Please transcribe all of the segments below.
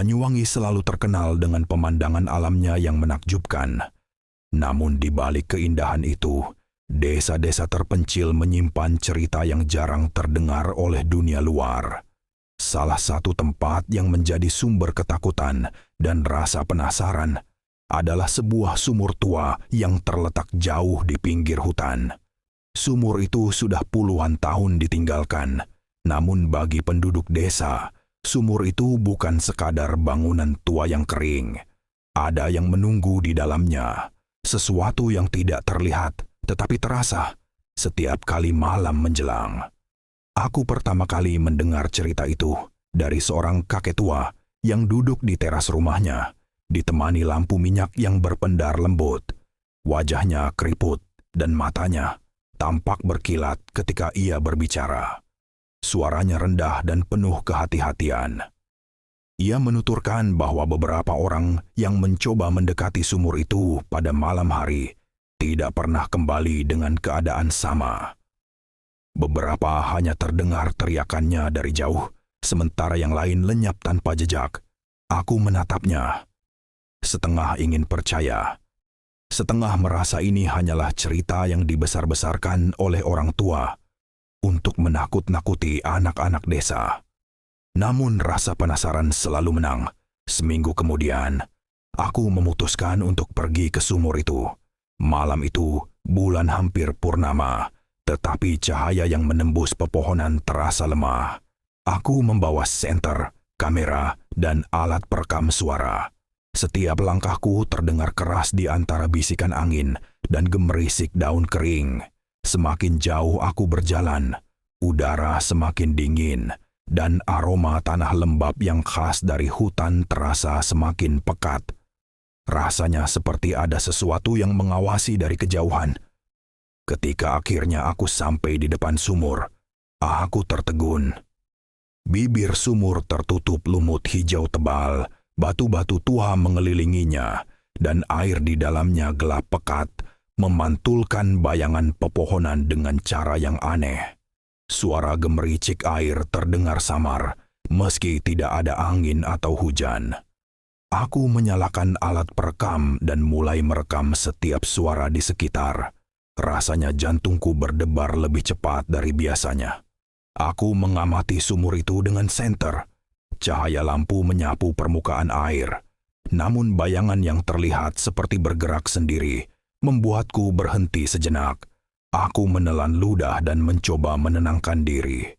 Banyuwangi selalu terkenal dengan pemandangan alamnya yang menakjubkan. Namun di balik keindahan itu, desa-desa terpencil menyimpan cerita yang jarang terdengar oleh dunia luar. Salah satu tempat yang menjadi sumber ketakutan dan rasa penasaran adalah sebuah sumur tua yang terletak jauh di pinggir hutan. Sumur itu sudah puluhan tahun ditinggalkan, namun bagi penduduk desa, sumur itu bukan sekadar bangunan tua yang kering. Ada yang menunggu di dalamnya, sesuatu yang tidak terlihat tetapi terasa setiap kali malam menjelang. Aku pertama kali mendengar cerita itu dari seorang kakek tua yang duduk di teras rumahnya, ditemani lampu minyak yang berpendar lembut. Wajahnya keriput dan matanya tampak berkilat ketika ia berbicara. Suaranya rendah dan penuh kehati-hatian. Ia menuturkan bahwa beberapa orang yang mencoba mendekati sumur itu pada malam hari tidak pernah kembali dengan keadaan sama. Beberapa hanya terdengar teriakannya dari jauh, sementara yang lain lenyap tanpa jejak. Aku menatapnya, setengah ingin percaya, setengah merasa ini hanyalah cerita yang dibesar-besarkan oleh orang tua untuk menakut-nakuti anak-anak desa. Namun rasa penasaran selalu menang. Seminggu kemudian, aku memutuskan untuk pergi ke sumur itu. Malam itu, bulan hampir purnama, tetapi cahaya yang menembus pepohonan terasa lemah. Aku membawa senter, kamera, dan alat perekam suara. Setiap langkahku terdengar keras di antara bisikan angin dan gemerisik daun kering. Semakin jauh aku berjalan, udara semakin dingin, dan aroma tanah lembab yang khas dari hutan terasa semakin pekat. Rasanya seperti ada sesuatu yang mengawasi dari kejauhan. Ketika akhirnya aku sampai di depan sumur, aku tertegun. Bibir sumur tertutup lumut hijau tebal, batu-batu tua mengelilinginya, dan air di dalamnya gelap pekat, memantulkan bayangan pepohonan dengan cara yang aneh. Suara gemericik air terdengar samar, meski tidak ada angin atau hujan. Aku menyalakan alat perekam dan mulai merekam setiap suara di sekitar. Rasanya jantungku berdebar lebih cepat dari biasanya. Aku mengamati sumur itu dengan senter. Cahaya lampu menyapu permukaan air. Namun bayangan yang terlihat seperti bergerak sendiri membuatku berhenti sejenak. Aku menelan ludah dan mencoba menenangkan diri.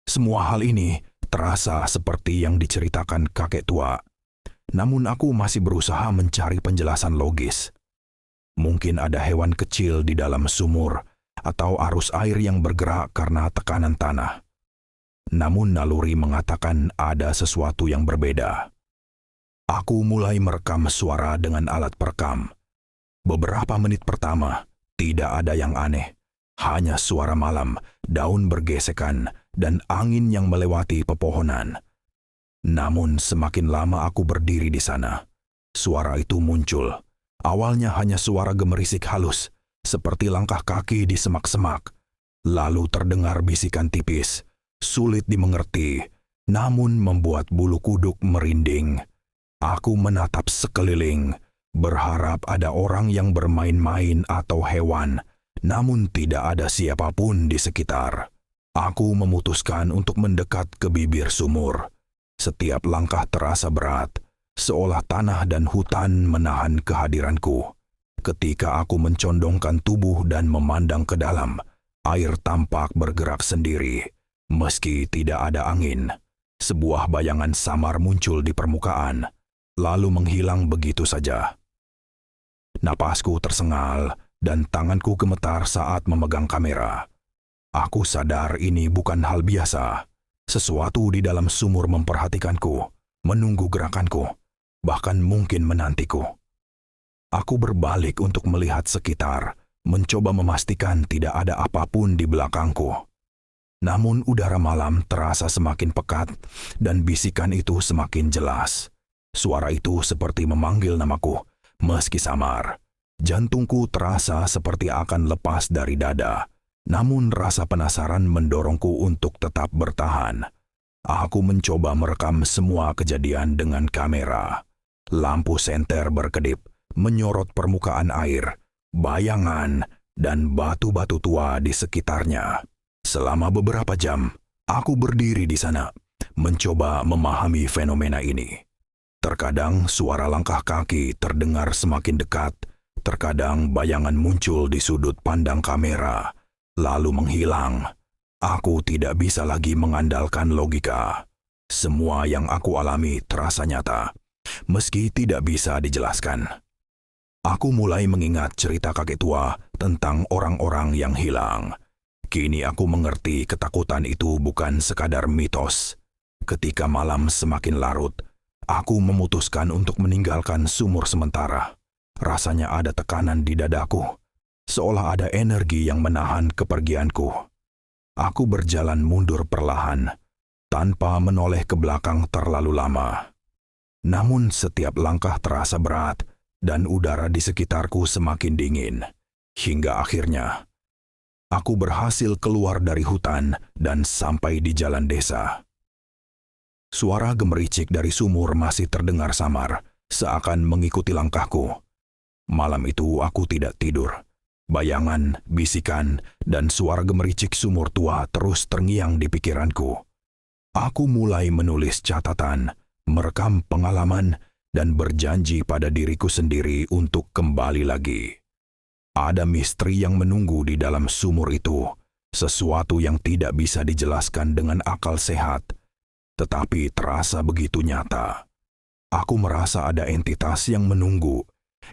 Semua hal ini terasa seperti yang diceritakan kakek tua. Namun aku masih berusaha mencari penjelasan logis. Mungkin ada hewan kecil di dalam sumur atau arus air yang bergerak karena tekanan tanah. Namun naluri mengatakan ada sesuatu yang berbeda. Aku mulai merekam suara dengan alat perekam. Beberapa menit pertama, tidak ada yang aneh. Hanya suara malam, daun bergesekan, dan angin yang melewati pepohonan. Namun semakin lama aku berdiri di sana, suara itu muncul. Awalnya hanya suara gemerisik halus, seperti langkah kaki di semak-semak. Lalu terdengar bisikan tipis, sulit dimengerti, namun membuat bulu kuduk merinding. Aku menatap sekeliling, berharap ada orang yang bermain-main atau hewan, namun tidak ada siapapun di sekitar. Aku memutuskan untuk mendekat ke bibir sumur. Setiap langkah terasa berat, seolah tanah dan hutan menahan kehadiranku. Ketika aku mencondongkan tubuh dan memandang ke dalam, air tampak bergerak sendiri. Meski tidak ada angin, sebuah bayangan samar muncul di permukaan, lalu menghilang begitu saja. Napasku tersengal dan tanganku gemetar saat memegang kamera. Aku sadar ini bukan hal biasa. Sesuatu di dalam sumur memperhatikanku, menunggu gerakanku, bahkan mungkin menantiku. Aku berbalik untuk melihat sekitar, mencoba memastikan tidak ada apapun di belakangku. Namun udara malam terasa semakin pekat dan bisikan itu semakin jelas. Suara itu seperti memanggil namaku, meski samar. Jantungku terasa seperti akan lepas dari dada. Namun rasa penasaran mendorongku untuk tetap bertahan. Aku mencoba merekam semua kejadian dengan kamera. Lampu senter berkedip, menyorot permukaan air, bayangan, dan batu-batu tua di sekitarnya. Selama beberapa jam, aku berdiri di sana, mencoba memahami fenomena ini. Terkadang suara langkah kaki terdengar semakin dekat, terkadang bayangan muncul di sudut pandang kamera, lalu menghilang. Aku tidak bisa lagi mengandalkan logika. Semua yang aku alami terasa nyata, meski tidak bisa dijelaskan. Aku mulai mengingat cerita kakek tua tentang orang-orang yang hilang. Kini aku mengerti ketakutan itu bukan sekadar mitos. Ketika malam semakin larut, aku memutuskan untuk meninggalkan sumur sementara. Rasanya ada tekanan di dadaku, seolah ada energi yang menahan kepergianku. Aku berjalan mundur perlahan, tanpa menoleh ke belakang terlalu lama. Namun setiap langkah terasa berat, dan udara di sekitarku semakin dingin. Hingga akhirnya, aku berhasil keluar dari hutan dan sampai di jalan desa. Suara gemericik dari sumur masih terdengar samar, seakan mengikuti langkahku. Malam itu aku tidak tidur. Bayangan, bisikan, dan suara gemericik sumur tua terus terngiang di pikiranku. Aku mulai menulis catatan, merekam pengalaman, dan berjanji pada diriku sendiri untuk kembali lagi. Ada misteri yang menunggu di dalam sumur itu, sesuatu yang tidak bisa dijelaskan dengan akal sehat, tetapi terasa begitu nyata. Aku merasa ada entitas yang menunggu,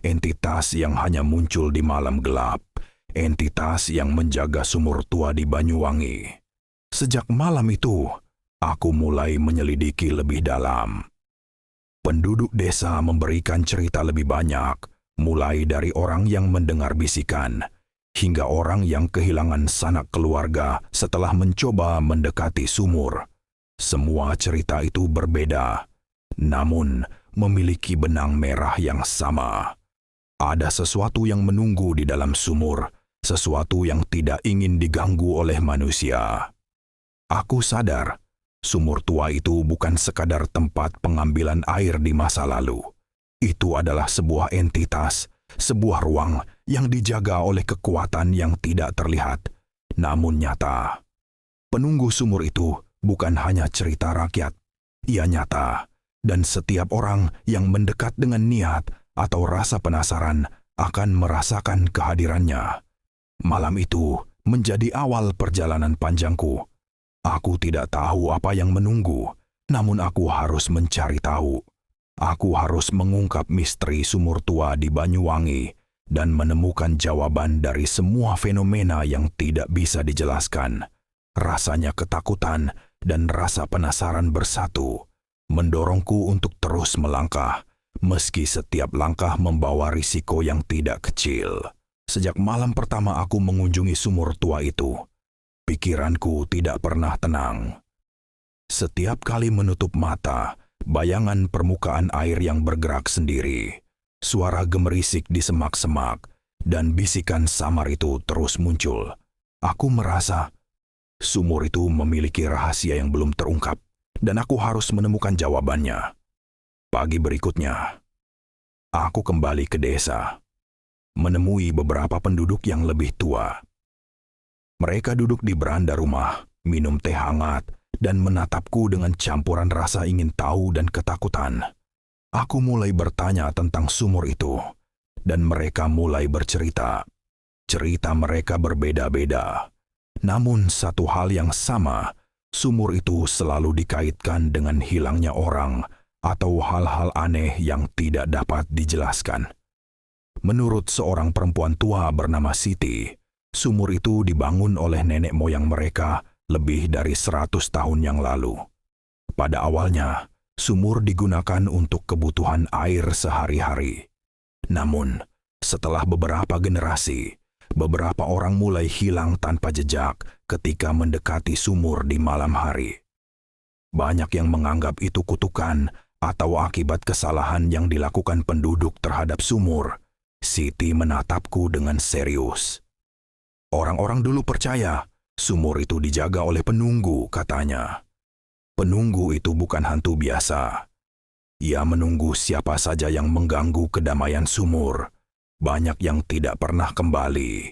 entitas yang hanya muncul di malam gelap, entitas yang menjaga sumur tua di Banyuwangi. Sejak malam itu, aku mulai menyelidiki lebih dalam. Penduduk desa memberikan cerita lebih banyak, mulai dari orang yang mendengar bisikan, hingga orang yang kehilangan sanak keluarga setelah mencoba mendekati sumur. Semua cerita itu berbeda, namun memiliki benang merah yang sama. Ada sesuatu yang menunggu di dalam sumur, sesuatu yang tidak ingin diganggu oleh manusia. Aku sadar, sumur tua itu bukan sekadar tempat pengambilan air di masa lalu. Itu adalah sebuah entitas, sebuah ruang yang dijaga oleh kekuatan yang tidak terlihat, namun nyata. Penunggu sumur itu bukan hanya cerita rakyat, ia nyata, dan setiap orang yang mendekat dengan niat atau rasa penasaran akan merasakan kehadirannya. Malam itu menjadi awal perjalanan panjangku. Aku tidak tahu apa yang menunggu, namun aku harus mencari tahu. Aku harus mengungkap misteri sumur tua di Banyuwangi dan menemukan jawaban dari semua fenomena yang tidak bisa dijelaskan. Rasanya ketakutan dan rasa penasaran bersatu, mendorongku untuk terus melangkah, meski setiap langkah membawa risiko yang tidak kecil. Sejak malam pertama aku mengunjungi sumur tua itu, pikiranku tidak pernah tenang. Setiap kali menutup mata, bayangan permukaan air yang bergerak sendiri, suara gemerisik di semak-semak, dan bisikan samar itu terus muncul. Aku merasa sumur itu memiliki rahasia yang belum terungkap, dan aku harus menemukan jawabannya. Pagi berikutnya, aku kembali ke desa, menemui beberapa penduduk yang lebih tua. Mereka duduk di beranda rumah, minum teh hangat, dan menatapku dengan campuran rasa ingin tahu dan ketakutan. Aku mulai bertanya tentang sumur itu, dan mereka mulai bercerita. Cerita mereka berbeda-beda, namun satu hal yang sama, sumur itu selalu dikaitkan dengan hilangnya orang atau hal-hal aneh yang tidak dapat dijelaskan. Menurut seorang perempuan tua bernama Siti, sumur itu dibangun oleh nenek moyang mereka lebih dari 100 tahun yang lalu. Pada awalnya, sumur digunakan untuk kebutuhan air sehari-hari. Namun, setelah beberapa generasi, beberapa orang mulai hilang tanpa jejak ketika mendekati sumur di malam hari. Banyak yang menganggap itu kutukan atau akibat kesalahan yang dilakukan penduduk terhadap sumur. Siti menatapku dengan serius. Orang-orang dulu percaya sumur itu dijaga oleh penunggu, katanya. Penunggu itu bukan hantu biasa. Ia menunggu siapa saja yang mengganggu kedamaian sumur. Banyak yang tidak pernah kembali.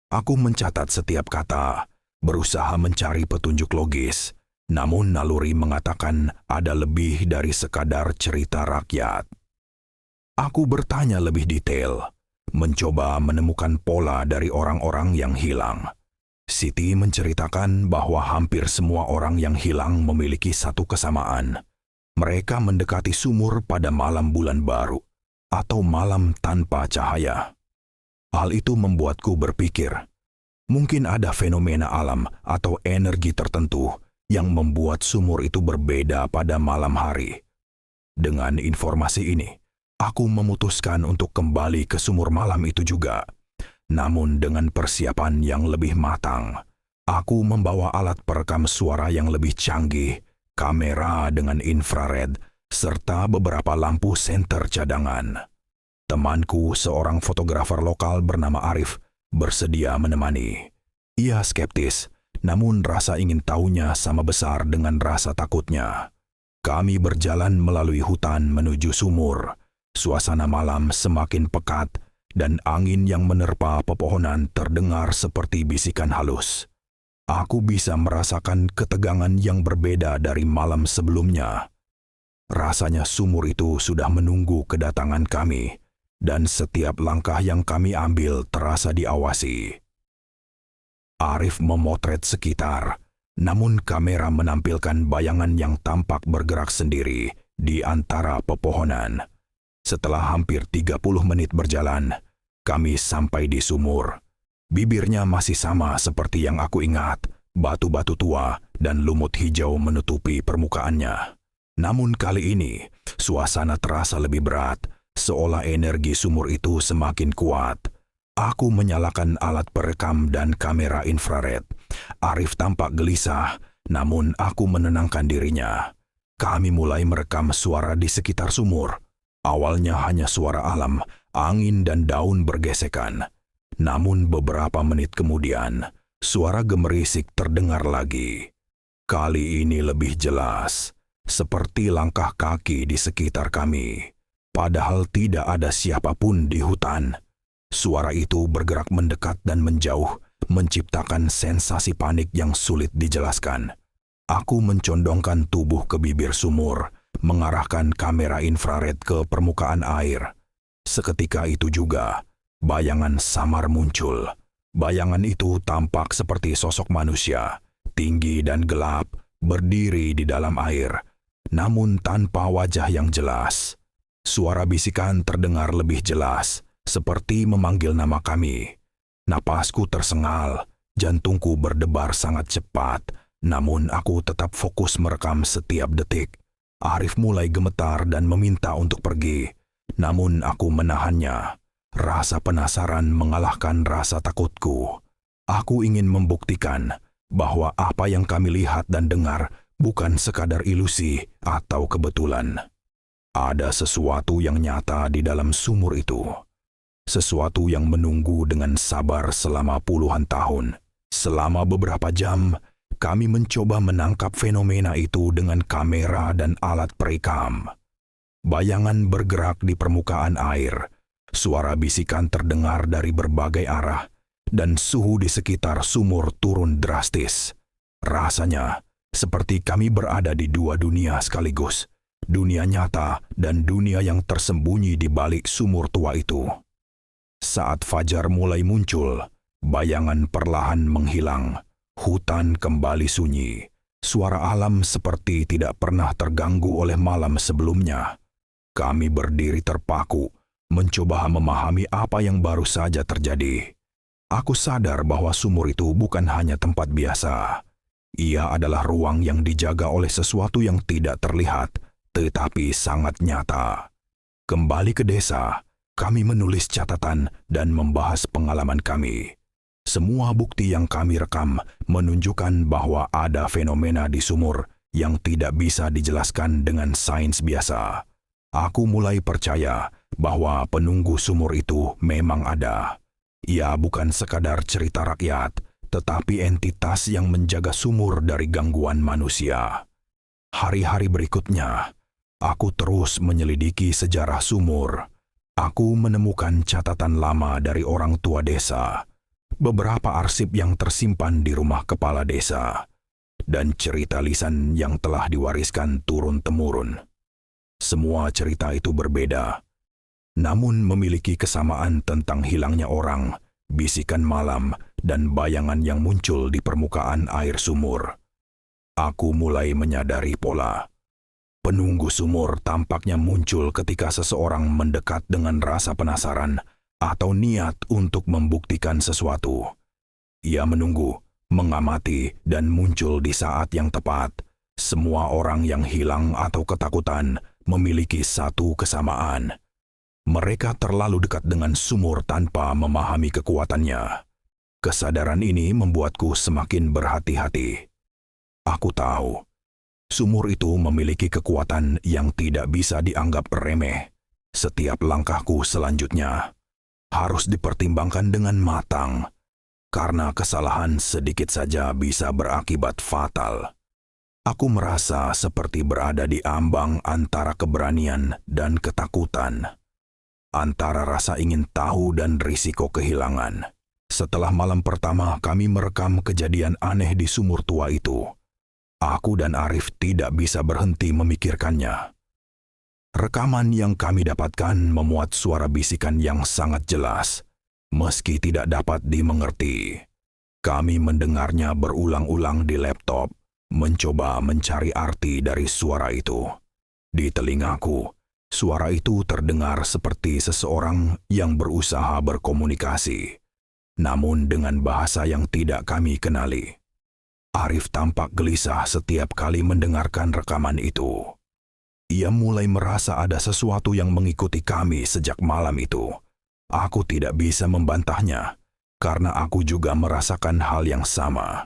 Aku mencatat setiap kata, berusaha mencari petunjuk logis. Namun naluri mengatakan ada lebih dari sekadar cerita rakyat. Aku bertanya lebih detail, mencoba menemukan pola dari orang-orang yang hilang. Siti menceritakan bahwa hampir semua orang yang hilang memiliki satu kesamaan. Mereka mendekati sumur pada malam bulan baru atau malam tanpa cahaya. Hal itu membuatku berpikir, mungkin ada fenomena alam atau energi tertentu yang membuat sumur itu berbeda pada malam hari. Dengan informasi ini, aku memutuskan untuk kembali ke sumur malam itu juga. Namun dengan persiapan yang lebih matang, aku membawa alat perekam suara yang lebih canggih, kamera dengan infrared, serta beberapa lampu senter cadangan. Temanku, seorang fotografer lokal bernama Arif, bersedia menemani. Ia skeptis, namun rasa ingin tahunya sama besar dengan rasa takutnya. Kami berjalan melalui hutan menuju sumur. Suasana malam semakin pekat, dan angin yang menerpa pepohonan terdengar seperti bisikan halus. Aku bisa merasakan ketegangan yang berbeda dari malam sebelumnya. Rasanya sumur itu sudah menunggu kedatangan kami, dan setiap langkah yang kami ambil terasa diawasi. Arif memotret sekitar, namun kamera menampilkan bayangan yang tampak bergerak sendiri di antara pepohonan. Setelah hampir 30 menit berjalan, kami sampai di sumur. Bibirnya masih sama seperti yang aku ingat, batu-batu tua dan lumut hijau menutupi permukaannya. Namun kali ini, suasana terasa lebih berat, seolah energi sumur itu semakin kuat. Aku menyalakan alat perekam dan kamera infrared. Arif tampak gelisah, namun aku menenangkan dirinya. Kami mulai merekam suara di sekitar sumur. Awalnya hanya suara alam, angin dan daun bergesekan. Namun beberapa menit kemudian, suara gemerisik terdengar lagi. Kali ini lebih jelas, seperti langkah kaki di sekitar kami. Padahal tidak ada siapapun di hutan. Suara itu bergerak mendekat dan menjauh, menciptakan sensasi panik yang sulit dijelaskan. Aku mencondongkan tubuh ke bibir sumur, mengarahkan kamera infrared ke permukaan air. Seketika itu juga, bayangan samar muncul. Bayangan itu tampak seperti sosok manusia, tinggi dan gelap, berdiri di dalam air, namun tanpa wajah yang jelas. Suara bisikan terdengar lebih jelas, seperti memanggil nama kami. Napasku tersengal, jantungku berdebar sangat cepat, namun aku tetap fokus merekam setiap detik. Arif mulai gemetar dan meminta untuk pergi, namun aku menahannya. Rasa penasaran mengalahkan rasa takutku. Aku ingin membuktikan bahwa apa yang kami lihat dan dengar bukan sekadar ilusi atau kebetulan. Ada sesuatu yang nyata di dalam sumur itu. Sesuatu yang menunggu dengan sabar selama puluhan tahun. Selama beberapa jam, kami mencoba menangkap fenomena itu dengan kamera dan alat perekam. Bayangan bergerak di permukaan air, suara bisikan terdengar dari berbagai arah, dan suhu di sekitar sumur turun drastis. Rasanya seperti kami berada di dua dunia sekaligus, dunia nyata dan dunia yang tersembunyi di balik sumur tua itu. Saat fajar mulai muncul, bayangan perlahan menghilang. Hutan kembali sunyi. Suara alam seperti tidak pernah terganggu oleh malam sebelumnya. Kami berdiri terpaku, mencoba memahami apa yang baru saja terjadi. Aku sadar bahwa sumur itu bukan hanya tempat biasa. Ia adalah ruang yang dijaga oleh sesuatu yang tidak terlihat, tetapi sangat nyata. Kembali ke desa, kami menulis catatan dan membahas pengalaman kami. Semua bukti yang kami rekam menunjukkan bahwa ada fenomena di sumur yang tidak bisa dijelaskan dengan sains biasa. Aku mulai percaya bahwa penunggu sumur itu memang ada. Ia bukan sekadar cerita rakyat, tetapi entitas yang menjaga sumur dari gangguan manusia. Hari-hari berikutnya, aku terus menyelidiki sejarah sumur. Aku menemukan catatan lama dari orang tua desa, beberapa arsip yang tersimpan di rumah kepala desa, dan cerita lisan yang telah diwariskan turun-temurun. Semua cerita itu berbeda, namun memiliki kesamaan tentang hilangnya orang, bisikan malam, dan bayangan yang muncul di permukaan air sumur. Aku mulai menyadari pola. Penunggu sumur tampaknya muncul ketika seseorang mendekat dengan rasa penasaran atau niat untuk membuktikan sesuatu. Ia menunggu, mengamati, dan muncul di saat yang tepat. Semua orang yang hilang atau ketakutan memiliki satu kesamaan. Mereka terlalu dekat dengan sumur tanpa memahami kekuatannya. Kesadaran ini membuatku semakin berhati-hati. Aku tahu, sumur itu memiliki kekuatan yang tidak bisa dianggap remeh. Setiap langkahku selanjutnya harus dipertimbangkan dengan matang, karena kesalahan sedikit saja bisa berakibat fatal. Aku merasa seperti berada di ambang antara keberanian dan ketakutan, antara rasa ingin tahu dan risiko kehilangan. Setelah malam pertama kami merekam kejadian aneh di sumur tua itu, aku dan Arif tidak bisa berhenti memikirkannya. Rekaman yang kami dapatkan memuat suara bisikan yang sangat jelas, meski tidak dapat dimengerti. Kami mendengarnya berulang-ulang di laptop, mencoba mencari arti dari suara itu. Di telingaku, suara itu terdengar seperti seseorang yang berusaha berkomunikasi, namun dengan bahasa yang tidak kami kenali. Arif tampak gelisah setiap kali mendengarkan rekaman itu. Ia mulai merasa ada sesuatu yang mengikuti kami sejak malam itu. Aku tidak bisa membantahnya, karena aku juga merasakan hal yang sama.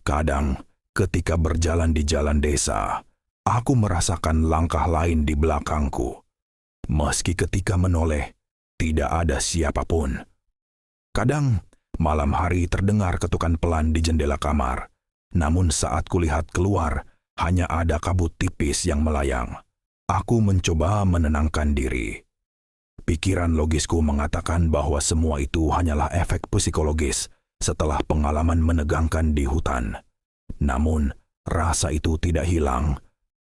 Kadang, ketika berjalan di jalan desa, aku merasakan langkah lain di belakangku. Meski ketika menoleh, tidak ada siapapun. Kadang, malam hari terdengar ketukan pelan di jendela kamar. Namun saat kulihat keluar, hanya ada kabut tipis yang melayang. Aku mencoba menenangkan diri. Pikiran logisku mengatakan bahwa semua itu hanyalah efek psikologis setelah pengalaman menegangkan di hutan. Namun, rasa itu tidak hilang.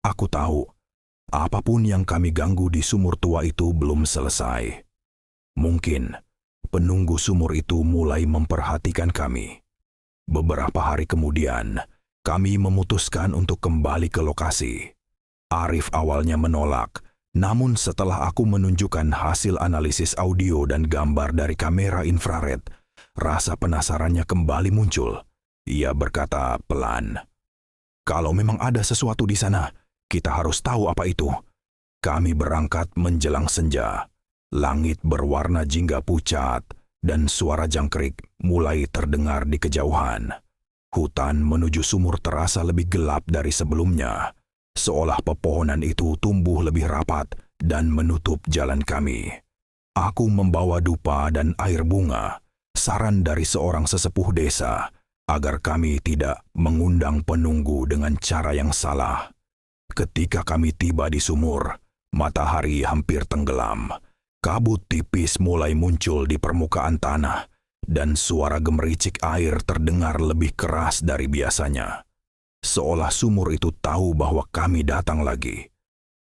Aku tahu, apapun yang kami ganggu di sumur tua itu belum selesai. Mungkin, penunggu sumur itu mulai memperhatikan kami. Beberapa hari kemudian, kami memutuskan untuk kembali ke lokasi. Arif awalnya menolak, namun setelah aku menunjukkan hasil analisis audio dan gambar dari kamera infrared, rasa penasarannya kembali muncul. Ia berkata pelan, "Kalau memang ada sesuatu di sana, kita harus tahu apa itu." Kami berangkat menjelang senja. Langit berwarna jingga pucat, dan suara jangkrik mulai terdengar di kejauhan. Hutan menuju sumur terasa lebih gelap dari sebelumnya, seolah pepohonan itu tumbuh lebih rapat dan menutup jalan kami. Aku membawa dupa dan air bunga, saran dari seorang sesepuh desa, agar kami tidak mengundang penunggu dengan cara yang salah. Ketika kami tiba di sumur, matahari hampir tenggelam. Kabut tipis mulai muncul di permukaan tanah, dan suara gemericik air terdengar lebih keras dari biasanya. Seolah sumur itu tahu bahwa kami datang lagi.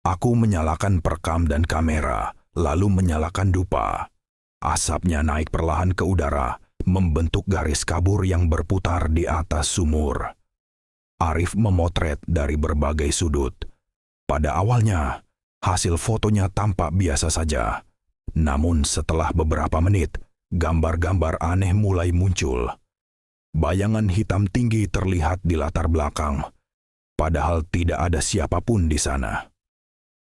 Aku menyalakan perekam dan kamera, lalu menyalakan dupa. Asapnya naik perlahan ke udara, membentuk garis kabur yang berputar di atas sumur. Arif memotret dari berbagai sudut. Pada awalnya, hasil fotonya tampak biasa saja. Namun setelah beberapa menit, gambar-gambar aneh mulai muncul. Bayangan hitam tinggi terlihat di latar belakang, padahal tidak ada siapapun di sana.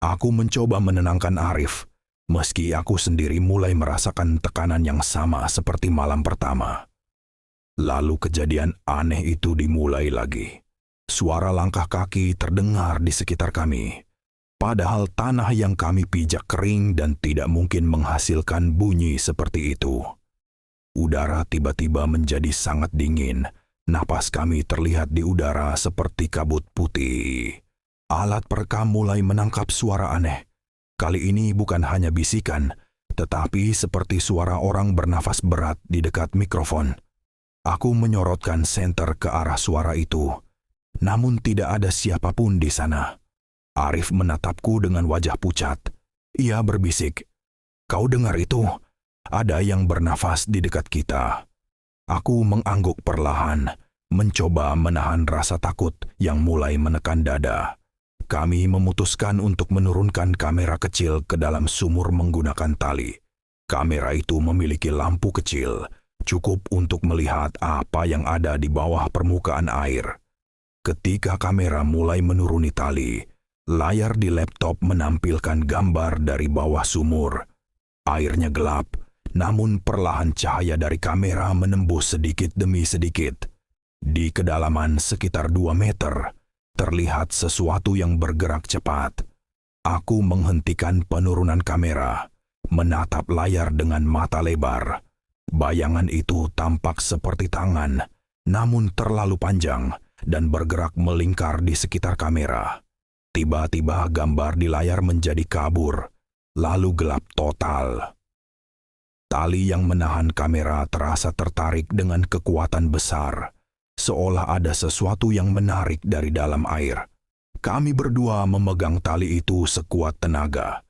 Aku mencoba menenangkan Arif, meski aku sendiri mulai merasakan tekanan yang sama seperti malam pertama. Lalu kejadian aneh itu dimulai lagi. Suara langkah kaki terdengar di sekitar kami. Padahal tanah yang kami pijak kering dan tidak mungkin menghasilkan bunyi seperti itu. Udara tiba-tiba menjadi sangat dingin. Napas kami terlihat di udara seperti kabut putih. Alat perekam mulai menangkap suara aneh. Kali ini bukan hanya bisikan, tetapi seperti suara orang bernafas berat di dekat mikrofon. Aku menyorotkan senter ke arah suara itu, namun tidak ada siapapun di sana. Arif menatapku dengan wajah pucat. Ia berbisik, "Kau dengar itu? Ada yang bernafas di dekat kita." Aku mengangguk perlahan, mencoba menahan rasa takut yang mulai menekan dada. Kami memutuskan untuk menurunkan kamera kecil ke dalam sumur menggunakan tali. Kamera itu memiliki lampu kecil, cukup untuk melihat apa yang ada di bawah permukaan air. Ketika kamera mulai menuruni tali, layar di laptop menampilkan gambar dari bawah sumur. Airnya gelap, namun perlahan cahaya dari kamera menembus sedikit demi sedikit. Di kedalaman sekitar 2 meter, terlihat sesuatu yang bergerak cepat. Aku menghentikan penurunan kamera, menatap layar dengan mata lebar. Bayangan itu tampak seperti tangan, namun terlalu panjang dan bergerak melingkar di sekitar kamera. Tiba-tiba gambar di layar menjadi kabur, lalu gelap total. Tali yang menahan kamera terasa tertarik dengan kekuatan besar, seolah ada sesuatu yang menarik dari dalam air. Kami berdua memegang tali itu sekuat tenaga.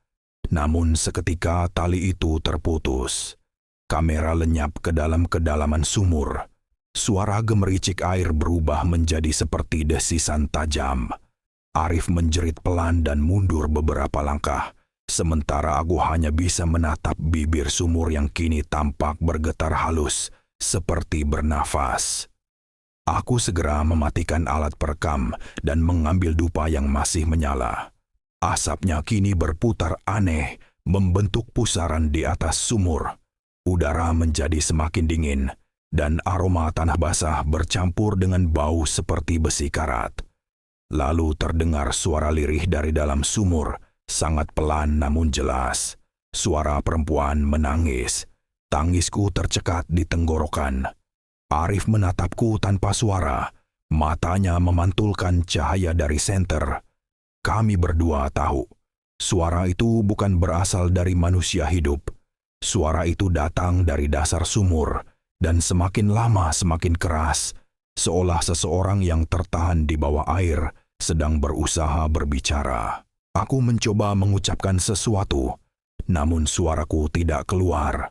Namun seketika tali itu terputus. Kamera lenyap ke dalam kedalaman sumur. Suara gemericik air berubah menjadi seperti desisan tajam. Arif menjerit pelan dan mundur beberapa langkah, sementara aku hanya bisa menatap bibir sumur yang kini tampak bergetar halus, seperti bernafas. Aku segera mematikan alat perekam dan mengambil dupa yang masih menyala. Asapnya kini berputar aneh, membentuk pusaran di atas sumur. Udara menjadi semakin dingin, dan aroma tanah basah bercampur dengan bau seperti besi karat. Lalu terdengar suara lirih dari dalam sumur, sangat pelan namun jelas. Suara perempuan menangis. Tangisku tercekat di tenggorokan. Arif menatapku tanpa suara, matanya memantulkan cahaya dari senter. Kami berdua tahu, suara itu bukan berasal dari manusia hidup. Suara itu datang dari dasar sumur, dan semakin lama semakin keras, seolah seseorang yang tertahan di bawah air sedang berusaha berbicara. Aku mencoba mengucapkan sesuatu, namun suaraku tidak keluar.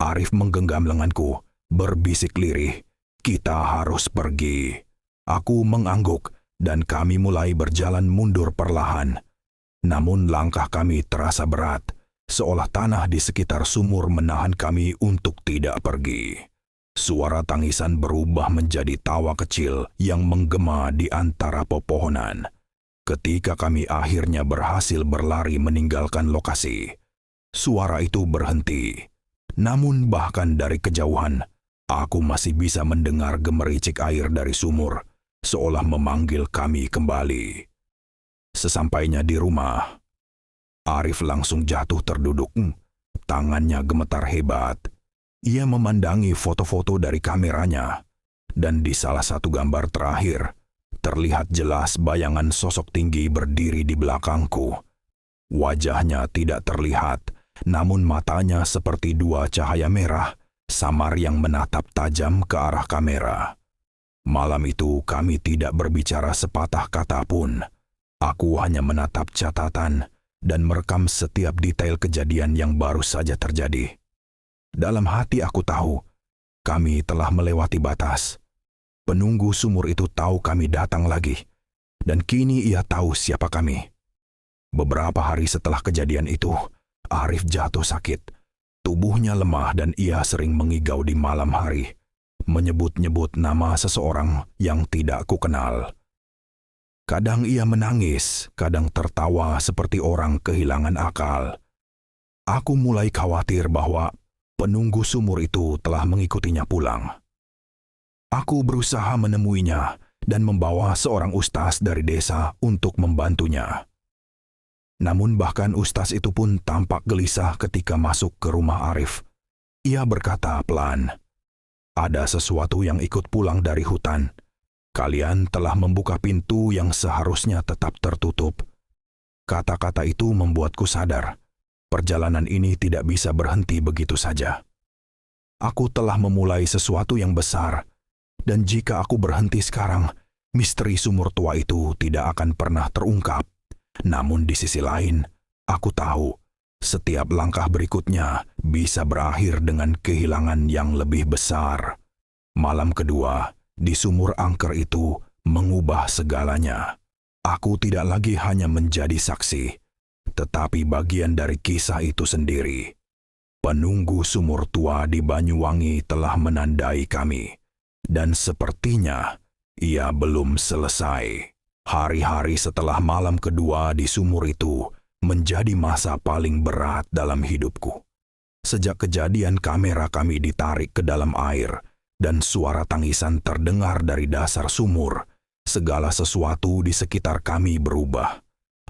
Arif menggenggam lenganku, berbisik lirih, "Kita harus pergi." Aku mengangguk, dan kami mulai berjalan mundur perlahan. Namun langkah kami terasa berat, seolah tanah di sekitar sumur menahan kami untuk tidak pergi. Suara tangisan berubah menjadi tawa kecil yang menggema di antara pepohonan. Ketika kami akhirnya berhasil berlari meninggalkan lokasi, suara itu berhenti. Namun bahkan dari kejauhan, aku masih bisa mendengar gemericik air dari sumur, seolah memanggil kami kembali. Sesampainya di rumah, Arif langsung jatuh terduduk. Tangannya gemetar hebat. Ia memandangi foto-foto dari kameranya, dan di salah satu gambar terakhir, terlihat jelas bayangan sosok tinggi berdiri di belakangku. Wajahnya tidak terlihat, namun matanya seperti dua cahaya merah, samar yang menatap tajam ke arah kamera. Malam itu kami tidak berbicara sepatah kata pun. Aku hanya menatap catatan dan merekam setiap detail kejadian yang baru saja terjadi. Dalam hati aku tahu, kami telah melewati batas. Penunggu sumur itu tahu kami datang lagi, dan kini ia tahu siapa kami. Beberapa hari setelah kejadian itu, Arif jatuh sakit. Tubuhnya lemah dan ia sering mengigau di malam hari, menyebut-nyebut nama seseorang yang tidak kukenal. Kadang ia menangis, kadang tertawa seperti orang kehilangan akal. Aku mulai khawatir bahwa penunggu sumur itu telah mengikutinya pulang. Aku berusaha menemuinya dan membawa seorang ustaz dari desa untuk membantunya. Namun bahkan ustaz itu pun tampak gelisah ketika masuk ke rumah Arif. Ia berkata pelan, "Ada sesuatu yang ikut pulang dari hutan. Kalian telah membuka pintu yang seharusnya tetap tertutup. Kata-kata itu membuatku sadar, perjalanan ini tidak bisa berhenti begitu saja. Aku telah memulai sesuatu yang besar, dan jika aku berhenti sekarang, misteri sumur tua itu tidak akan pernah terungkap. Namun di sisi lain, aku tahu setiap langkah berikutnya bisa berakhir dengan kehilangan yang lebih besar. Malam kedua, di sumur angker itu mengubah segalanya. Aku tidak lagi hanya menjadi saksi, tetapi bagian dari kisah itu sendiri. Penunggu sumur tua di Banyuwangi telah menandai kami, dan sepertinya ia belum selesai. Hari-hari setelah malam kedua di sumur itu menjadi masa paling berat dalam hidupku. Sejak kejadian kamera kami ditarik ke dalam air, dan suara tangisan terdengar dari dasar sumur, segala sesuatu di sekitar kami berubah.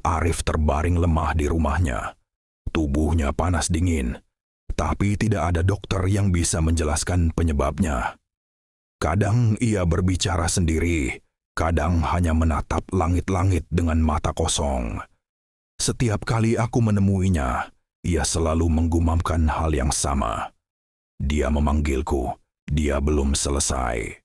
Arif terbaring lemah di rumahnya. Tubuhnya panas dingin, tapi tidak ada dokter yang bisa menjelaskan penyebabnya. Kadang ia berbicara sendiri, kadang hanya menatap langit-langit dengan mata kosong. Setiap kali aku menemuinya, ia selalu menggumamkan hal yang sama. Dia memanggilku. Dia belum selesai.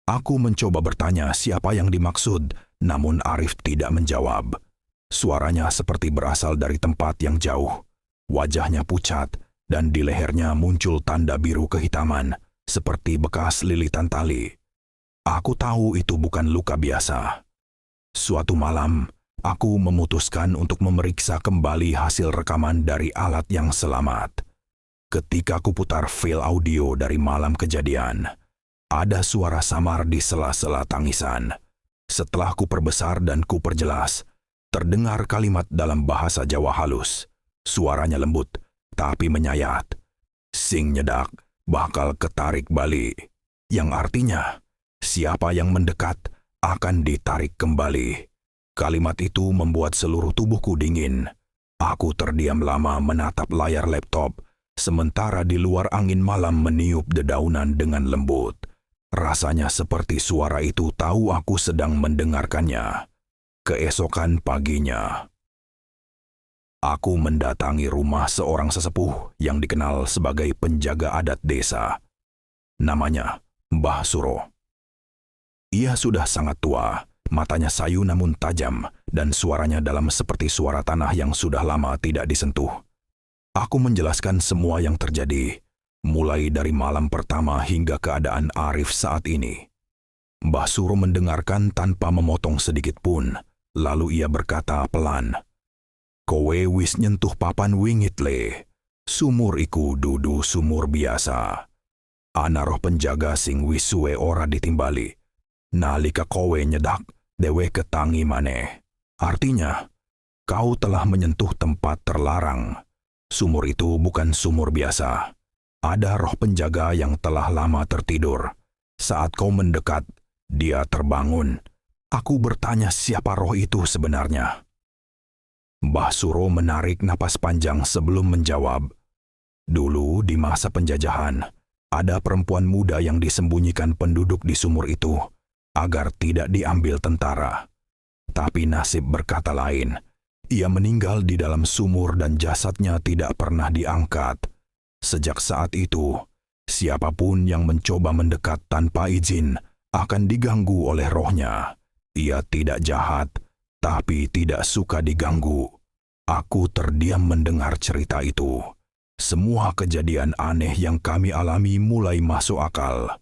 Aku mencoba bertanya siapa yang dimaksud, namun Arif tidak menjawab. Suaranya seperti berasal dari tempat yang jauh. Wajahnya pucat, dan di lehernya muncul tanda biru kehitaman, seperti bekas lilitan tali. Aku tahu itu bukan luka biasa. Suatu malam, aku memutuskan untuk memeriksa kembali hasil rekaman dari alat yang selamat. Ketika kuputar file audio dari malam kejadian, ada suara samar di sela-sela tangisan. Setelah kuperbesar dan kuperjelas, terdengar kalimat dalam bahasa Jawa halus. Suaranya lembut, tapi menyayat. Sing nyedak, bakal ketarik balik. Yang artinya, siapa yang mendekat akan ditarik kembali. Kalimat itu membuat seluruh tubuhku dingin. Aku terdiam lama menatap layar laptop, sementara di luar angin malam meniup dedaunan dengan lembut. Rasanya seperti suara itu tahu aku sedang mendengarkannya. Keesokan paginya, aku mendatangi rumah seorang sesepuh yang dikenal sebagai penjaga adat desa. Namanya Mbah Suro. Ia sudah sangat tua, matanya sayu namun tajam, dan suaranya dalam seperti suara tanah yang sudah lama tidak disentuh. Aku menjelaskan semua yang terjadi, mulai dari malam pertama hingga keadaan Arif saat ini. Mbah Suro mendengarkan tanpa memotong sedikit pun, lalu ia berkata pelan, "Kowe wis nyentuh papan wingit le, sumur iku dudu sumur biasa. Ana roh penjaga sing wis suwe ora ditimbali. Nalika kowe nyedak, dewe ketangi maneh. Artinya, kau telah menyentuh tempat terlarang. Sumur itu bukan sumur biasa. Ada roh penjaga yang telah lama tertidur. Saat kau mendekat, dia terbangun. Aku bertanya siapa roh itu sebenarnya." Mbah Suro menarik napas panjang sebelum menjawab. Dulu di masa penjajahan, ada perempuan muda yang disembunyikan penduduk di sumur itu agar tidak diambil tentara. Tapi nasib berkata lain. Ia meninggal di dalam sumur dan jasadnya tidak pernah diangkat. Sejak saat itu, siapapun yang mencoba mendekat tanpa izin akan diganggu oleh rohnya. Ia tidak jahat, tapi tidak suka diganggu. Aku terdiam mendengar cerita itu. Semua kejadian aneh yang kami alami mulai masuk akal.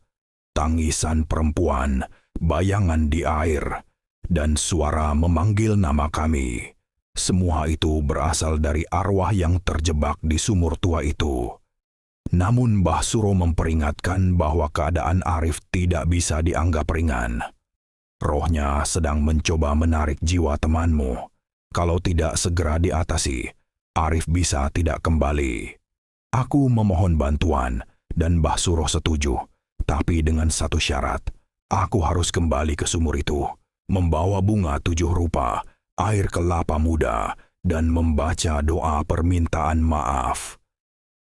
Tangisan perempuan, bayangan di air, dan suara memanggil nama kami. Semua itu berasal dari arwah yang terjebak di sumur tua itu. Namun Mbah Suro memperingatkan bahwa keadaan Arif tidak bisa dianggap ringan. Rohnya sedang mencoba menarik jiwa temanmu. Kalau tidak segera diatasi, Arif bisa tidak kembali. Aku memohon bantuan dan Mbah Suro setuju, tapi dengan satu syarat. Aku harus kembali ke sumur itu, membawa bunga 7 rupa, air kelapa muda, dan membaca doa permintaan maaf.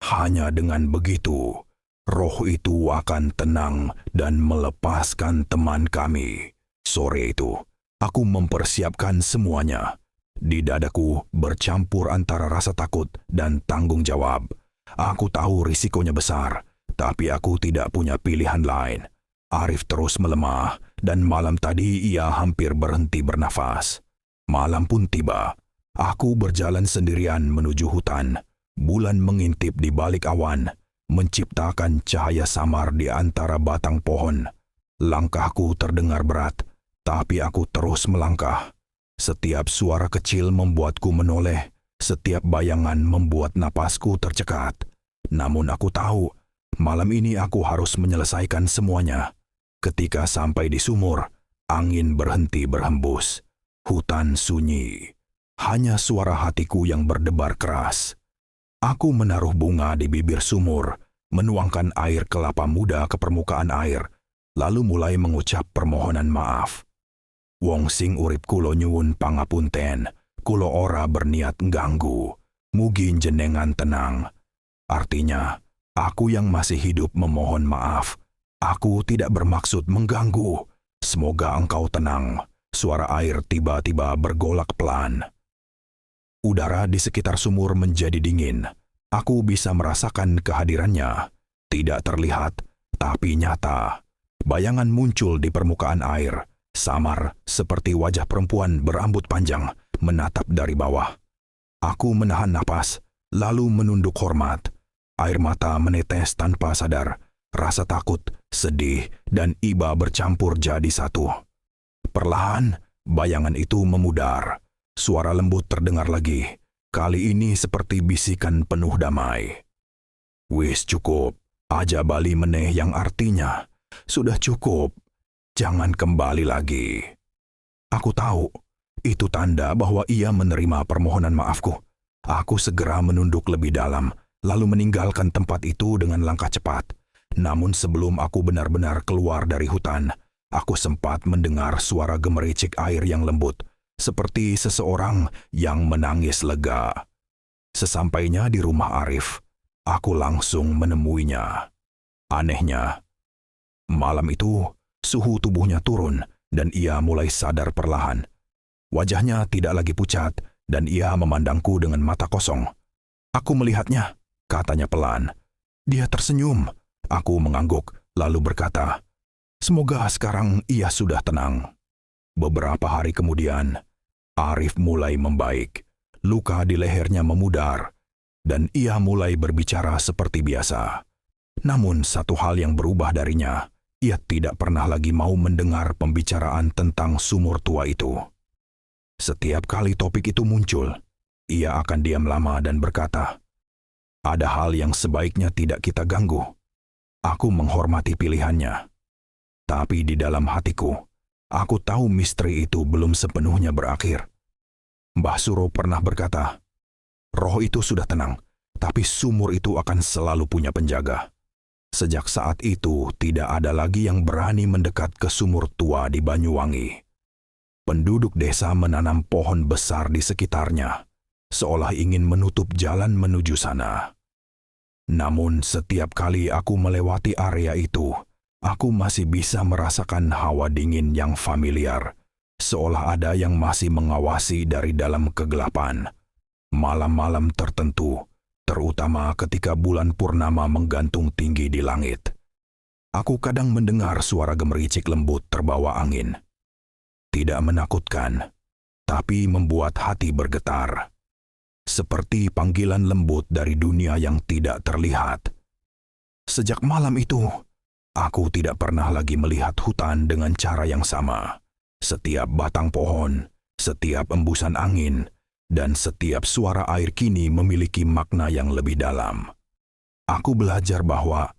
Hanya dengan begitu, roh itu akan tenang dan melepaskan teman kami. Sore itu, aku mempersiapkan semuanya. Di dadaku bercampur antara rasa takut dan tanggung jawab. Aku tahu risikonya besar, tapi aku tidak punya pilihan lain. Arif terus melemah, dan malam tadi ia hampir berhenti bernafas. Malam pun tiba. Aku berjalan sendirian menuju hutan. Bulan mengintip di balik awan, menciptakan cahaya samar di antara batang pohon. Langkahku terdengar berat, tapi aku terus melangkah. Setiap suara kecil membuatku menoleh, setiap bayangan membuat napasku tercekat. Namun aku tahu, malam ini aku harus menyelesaikan semuanya. Ketika sampai di sumur, angin berhenti berhembus. Hutan sunyi. Hanya suara hatiku yang berdebar keras. Aku menaruh bunga di bibir sumur, menuangkan air kelapa muda ke permukaan air, lalu mulai mengucap permohonan maaf. Wong sing urip kulo nyuwun pangapunten, kulo ora berniat ngganggu, mugi jenengan tenang. Artinya, aku yang masih hidup memohon maaf. Aku tidak bermaksud mengganggu. Semoga engkau tenang. Suara air tiba-tiba bergolak pelan. Udara di sekitar sumur menjadi dingin. Aku bisa merasakan kehadirannya. Tidak terlihat, tapi nyata. Bayangan muncul di permukaan air, samar seperti wajah perempuan berambut panjang, menatap dari bawah. Aku menahan napas, lalu menunduk hormat. Air mata menetes tanpa sadar. Rasa takut, sedih, dan iba bercampur jadi satu. Perlahan, bayangan itu memudar. Suara lembut terdengar lagi. Kali ini seperti bisikan penuh damai. Wis cukup, aja bali meneh yang artinya, sudah cukup, jangan kembali lagi. Aku tahu, itu tanda bahwa ia menerima permohonan maafku. Aku segera menunduk lebih dalam, lalu meninggalkan tempat itu dengan langkah cepat. Namun sebelum aku benar-benar keluar dari hutan, aku sempat mendengar suara gemericik air yang lembut, seperti seseorang yang menangis lega. Sesampainya di rumah Arif, aku langsung menemuinya. Anehnya, malam itu suhu tubuhnya turun dan ia mulai sadar perlahan. Wajahnya tidak lagi pucat dan ia memandangku dengan mata kosong. Aku melihatnya, katanya pelan. Dia tersenyum. Aku mengangguk lalu berkata, semoga sekarang ia sudah tenang. Beberapa hari kemudian, Arif mulai membaik. Luka di lehernya memudar, dan ia mulai berbicara seperti biasa. Namun satu hal yang berubah darinya, ia tidak pernah lagi mau mendengar pembicaraan tentang sumur tua itu. Setiap kali topik itu muncul, ia akan diam lama dan berkata, ada hal yang sebaiknya tidak kita ganggu. Aku menghormati pilihannya. Tapi di dalam hatiku, aku tahu misteri itu belum sepenuhnya berakhir. Mbah Suro pernah berkata, roh itu sudah tenang, tapi sumur itu akan selalu punya penjaga. Sejak saat itu, tidak ada lagi yang berani mendekat ke sumur tua di Banyuwangi. Penduduk desa menanam pohon besar di sekitarnya, seolah ingin menutup jalan menuju sana. Namun setiap kali aku melewati area itu, aku masih bisa merasakan hawa dingin yang familiar, seolah ada yang masih mengawasi dari dalam kegelapan. Malam-malam tertentu, terutama ketika bulan purnama menggantung tinggi di langit, aku kadang mendengar suara gemericik lembut terbawa angin. Tidak menakutkan, tapi membuat hati bergetar. Seperti panggilan lembut dari dunia yang tidak terlihat. Sejak malam itu, aku tidak pernah lagi melihat hutan dengan cara yang sama. Setiap batang pohon, setiap embusan angin, dan setiap suara air kini memiliki makna yang lebih dalam. Aku belajar bahwa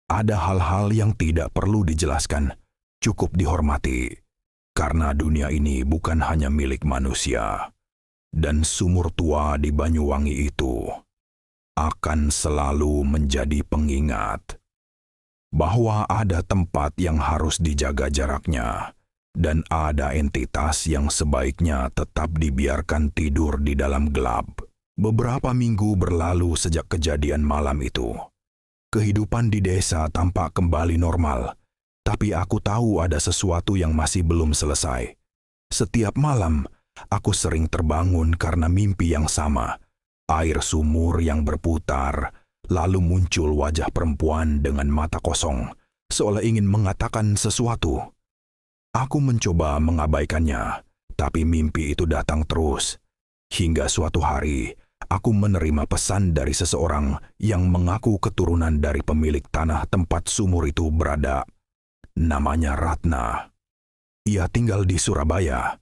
ada hal-hal yang tidak perlu dijelaskan, cukup dihormati. Karena dunia ini bukan hanya milik manusia. Dan sumur tua di Banyuwangi itu akan selalu menjadi pengingat bahwa ada tempat yang harus dijaga jaraknya dan ada entitas yang sebaiknya tetap dibiarkan tidur di dalam gelap. Beberapa minggu berlalu sejak kejadian malam itu. Kehidupan di desa tampak kembali normal, tapi aku tahu ada sesuatu yang masih belum selesai. Setiap malam, aku sering terbangun karena mimpi yang sama. Air sumur yang berputar, lalu muncul wajah perempuan dengan mata kosong, seolah ingin mengatakan sesuatu. Aku mencoba mengabaikannya, tapi mimpi itu datang terus. Hingga suatu hari, aku menerima pesan dari seseorang yang mengaku keturunan dari pemilik tanah tempat sumur itu berada. Namanya Ratna. Ia tinggal di Surabaya